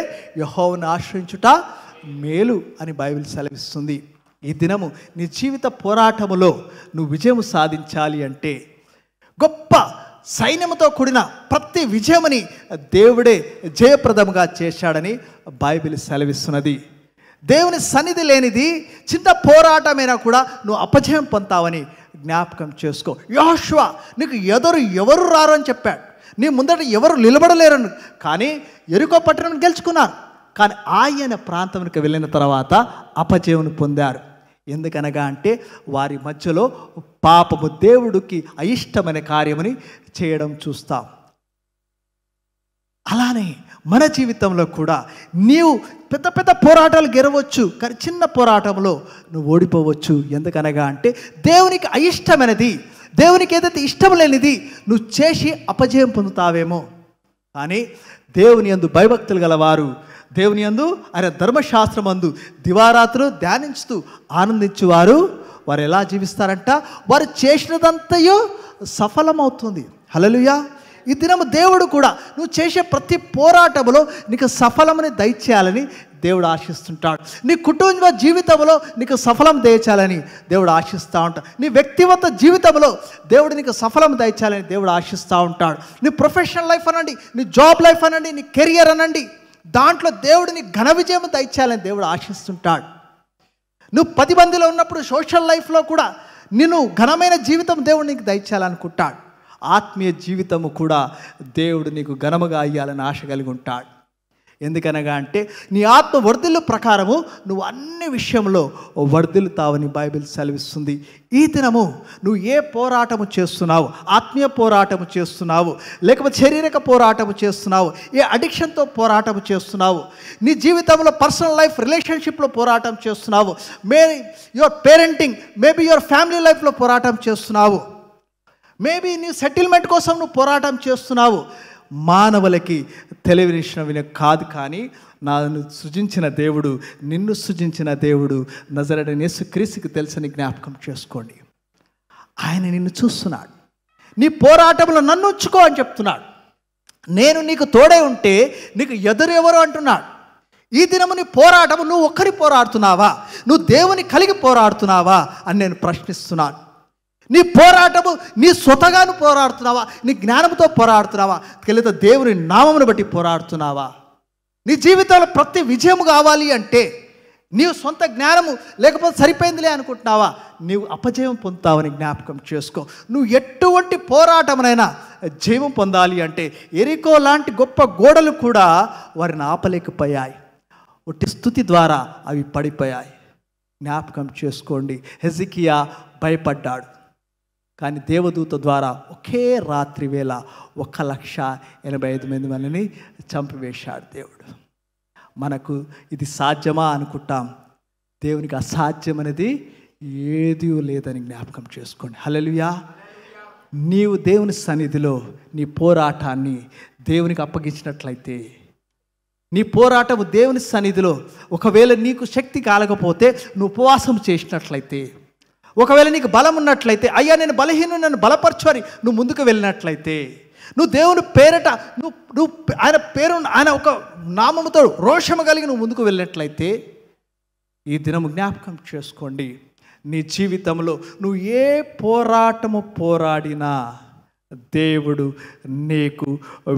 యెహోవాను ఆశ్రయించుట మేలు అని బైబిల్ సెలవిస్తుంది. ఈ దినము నీ జీవిత పోరాటములో నువ్వు విజయం సాధించాలి అంటే, గొప్ప సైన్యముతో కూడిన ప్రతి విజయముని దేవుడే జయప్రదముగా చేశాడని బైబిల్ సెలవిస్తున్నది. దేవుని సన్నిధి లేనిది చిన్న పోరాటమైనా కూడా నువ్వు అపజయం పొందుతావని జ్ఞాపకం చేసుకో. యెహోషువ నీకు ఎవరు రారు అని చెప్పాడు, నీ ముందట ఎవరు నిలబడలేరని, కానీ యెరికో పట్టణం గెలుచుకున్నారు. కానీ ఆయన ప్రాంతానికి వెళ్ళిన తర్వాత అపజయం పొందారు. ఎందుకనగా అంటే వారి మధ్యలో పాపము దేవుడికి అయిష్టమైన కార్యమని చేయడం చూస్తాం. అలానే మన జీవితంలో కూడా నీవు పెద్ద పెద్ద పోరాటాలు గెలవచ్చు, కానీ చిన్న పోరాటంలో నువ్వు ఓడిపోవచ్చు. ఎందుకనగా అంటే దేవునికి అయిష్టమైనది, దేవునికి ఏదైతే ఇష్టం లేనిది నువ్వు చేసి అపజయం పొందుతావేమో. కానీ దేవుని యందు భయభక్తులు గలవారు, దేవుని యందు ఆయన ధర్మశాస్త్రమందు దివారాత్రులు ధ్యానించుతూ ఆనందించువారు వారు ఎలా జీవిస్తారంట, వారు చేసినదంతయో సఫలమవుతుంది. హల్లెలూయా. ఈ దినము దేవుడు కూడా నువ్వు చేసే ప్రతి పోరాటంలో నీకు సఫలమని దయచేయాలని దేవుడు ఆశిస్తుంటాడు. నీ కుటుంబ జీవితంలో నీకు సఫలం దయచేయాలని దేవుడు ఆశిస్తూ ఉంటాడు. నీ వ్యక్తిగత జీవితంలో దేవుడు నీకు సఫలం దయచేయాలని దేవుడు ఆశిస్తూ ఉంటాడు. నీ ప్రొఫెషనల్ లైఫ్ అనండి, నీ జాబ్ లైఫ్ అనండి, నీ కెరియర్ అనండి, దాంట్లో దేవుడు నీ ఘన విజయం దయచేయాలని దేవుడు ఆశిస్తుంటాడు. నువ్వు 10 మందిలో ఉన్నప్పుడు సోషల్ లైఫ్లో కూడా నేను ఘనమైన జీవితం దేవుడు నీకు దయచేయాలనుకుంటాడు. ఆత్మీయ జీవితము కూడా దేవుడు నీకు ఘనముగా అయ్యాలని ఆశ కలిగి ఉంటాడు. ఎందుకనగా అంటే నీ ఆత్మ వర్ధిల్లు ప్రకారము నువ్వు అన్ని విషయంలో వర్ధిల్లుతావని బైబిల్ సెలవిస్తుంది. ఈ దినము నువ్వు ఏ పోరాటము చేస్తున్నావు, ఆత్మీయ పోరాటము చేస్తున్నావు, లేకపోతే శారీరక పోరాటము చేస్తున్నావు, ఏ అడిక్షన్తో పోరాటము చేస్తున్నావు, నీ జీవితంలో పర్సనల్ లైఫ్ రిలేషన్షిప్లో పోరాటం చేస్తున్నావు, maybe your parenting, maybe your family లైఫ్లో పోరాటం చేస్తున్నావు, మేబీ నీ సెటిల్మెంట్ కోసం నువ్వు పోరాటం చేస్తున్నావు. మానవులకి తెలివినిచ్చినవి కాదు, కానీ నన్ను సృజించిన దేవుడు, నిన్ను సృజించిన దేవుడు నజరేయుడైన యేసుక్రీస్తుకి తెలుసని జ్ఞాపకం చేసుకోండి. ఆయన నిన్ను చూస్తున్నాడు. నీ పోరాటంలో నన్ను ఉంచుకో అని చెప్తున్నాడు. నేను నీకు తోడే ఉంటే నీకు ఎదురెవరు అంటున్నాడు. ఈ దినము నీ పోరాటము నువ్వు ఒక్కరి పోరాడుతున్నావా, నువ్వు దేవుని కలిగి పోరాడుతున్నావా అని నేను ప్రశ్నిస్తున్నాను. నీ పోరాటము నీ స్వతగాను పోరాడుతున్నావా, నీ జ్ఞానంతో పోరాడుతున్నావా, లేదా దేవుని నామమును బట్టి పోరాడుతున్నావా? నీ జీవితంలో ప్రతి విజయం కావాలి అంటే నీవు సొంత జ్ఞానము లేకపోతే సరిపోయిందిలే అనుకుంటున్నావా, నీవు అపజయం పొందుతావని జ్ఞాపకం చేసుకో. నువ్వు ఎటువంటి పోరాటమునైనా జయం పొందాలి అంటే ఎరికో లాంటి గొప్ప గోడలు కూడా వారిని ఆపలేకపోయాయి. ఒట్టి స్తుతి ద్వారా అవి పడిపోయాయి. జ్ఞాపకం చేసుకోండి, హెజికియా భయపడ్డాడు, కానీ దేవదూత ద్వారా ఒకే రాత్రి వేళ 1,85,000 చంపివేశాడు దేవుడు. మనకు ఇది సాధ్యమా అనుకుంటాం, దేవునికి అసాధ్యం అనేది ఏదీ లేదని జ్ఞాపకం చేసుకోండి. హల్లెలూయా. నీవు దేవుని సన్నిధిలో నీ పోరాటాన్ని దేవునికి అప్పగించినట్లయితే, నీ పోరాటము దేవుని సన్నిధిలో ఒకవేళ నీకు శక్తి కాలకపోతే నువ్వు ఉపవాసం చేసినట్లయితే, ఒకవేళ నీకు బలం ఉన్నట్లయితే, అయ్యా నేను బలహీను నన్ను బలపరచు అని నువ్వు ముందుకు వెళ్ళినట్లయితే, నువ్వు దేవుని పేరట నువ్వు ఆయన పేరు ఆయన ఒక నామముతో రోషము కలిగి నువ్వు ముందుకు వెళ్ళినట్లయితే, ఈ దినము జ్ఞాపకం చేసుకోండి, నీ జీవితంలో నువ్వు ఏ పోరాటము పోరాడినా దేవుడు నీకు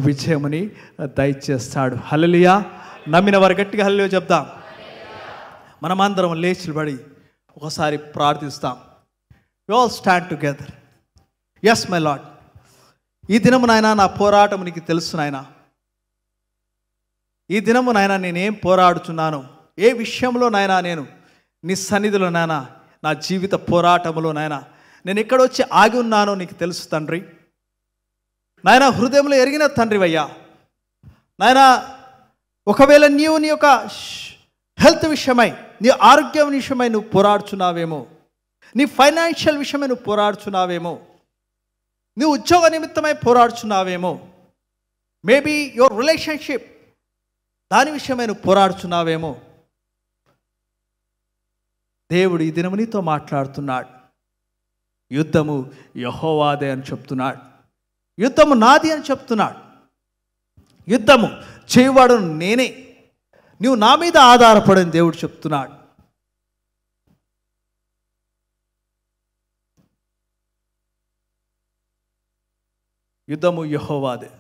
విజయముని దయచేస్తాడు. హల్లెలూయా. నమ్మిన వారు గట్టిగా హల్లెలూయా చెప్దాం. మనమందరం లేచిబడి ఒకసారి ప్రార్థిస్తాం. We all stand together. Yes my Lord, ఈ దినము నాయన నా పోరాటం నీకు తెలుసు నాయన. ఈ దినము నాయన నేనేం పోరాడుచున్నాను, ఏ విషయంలో నాయన నేను నీ సన్నిధిలో నాయన నా జీవిత పోరాటములో నాయన నేను ఎక్కడొచ్చి ఆగి ఉన్నానో నీకు తెలుసు తండ్రి. నాయన హృదయంలో ఎరిగిన తండ్రివయ్యా. నాయన ఒకవేళ నీవు నీ యొక్క హెల్త్ విషయమై, నీ ఆరోగ్యం విషయమై నువ్వు పోరాడుచున్నావేమో, నీ ఫైనాన్షియల్ విషయమై నువ్వు పోరాడుచున్నావేమో, నువ్వు ఉద్యోగ నిమిత్తమై పోరాడుచున్నావేమో, మేబీ యువర్ రిలేషన్షిప్ దాని విషయమై నువ్వు పోరాడుచున్నావేమో. దేవుడు ఈ దినము నీతో మాట్లాడుతున్నాడు. యుద్ధము యెహోవాదే అని చెప్తున్నాడు. యుద్ధము నాది అని చెప్తున్నాడు. యుద్ధము చేయవాడు నేనే, నువ్వు నా మీద ఆధారపడని దేవుడు చెప్తున్నాడు. యుద్ధము యెహోవాదే.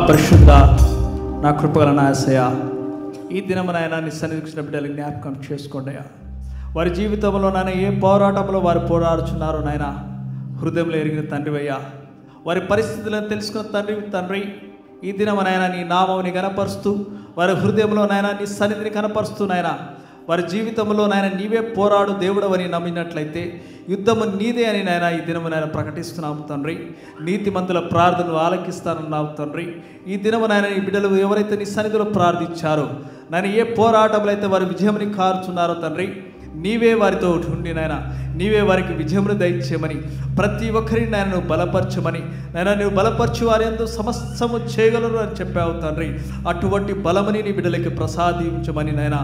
పరిశుద్ధ నా కృపగల నాయసయ్య, ఈ దినమునైనా నీ సన్నిధికి వచ్చిన బిడ్డలు జ్ఞాపకం చేసుకోండి అయ్యా. వారి జీవితంలో నాయన ఏ పోరాటంలో వారు పోరాడుచున్నారో నాయన హృదయంలో ఎరిగిన తండ్రివయ్యా. వారి పరిస్థితులను తెలుసుకున్న తండ్రి ఈ దినమునైనా నీ నామముని కనపరుస్తూ, వారి హృదయంలో నాయన నీ సన్నిధిని కనపరుస్తూ నాయన వారి జీవితంలో నాయన నీవే పోరాడు దేవుడవని నమ్మినట్లయితే యుద్ధము నీదే అని నాయన ఈ దినము నాయన ప్రకటిస్తున్నాము తండ్రి. నీతిమంతుల ప్రార్థనలు ఆలకిస్తానన్నావు తండ్రి. ఈ దినము నాయన ఈ బిడ్డలు ఎవరైతే నీ సన్నిధిలో ప్రార్థించారో నాయన ఏ పోరాటంలో అయితే వారి విజయముని కారుచున్నారో తండ్రి, నీవే వారితో ఉండి నాయన నీవే వారికి విజయమును దయచేయమని, ప్రతి ఒక్కరిని నాయన నువ్వు బలపరచమని, నాయన నువ్వు బలపరచు వారి యందు సమస్తము చేయగలరు అని చెప్పావు తండ్రి. అటువంటి బలమని నీ బిడ్డలకి ప్రసాదించమని నాయన,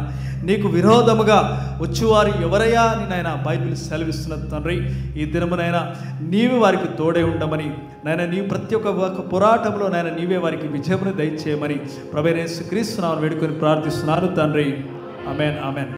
నీకు విరోధముగా వచ్చేవారు ఎవరయ్యా అని నాయన బైబిల్ సెలవిస్తున్నది తండ్రి. ఈ దినమునైనా నీవే వారికి తోడే ఉండమని నాయన, నీవు ప్రతి ఒక్క పోరాటంలో నాయన నీవే వారికి విజయమును దయచేయమని ప్రభువైన యేసుక్రీస్తు నామమున వేడుకొని ప్రార్థిస్తున్నాను తండ్రి. ఆమేన్, ఆమేన్.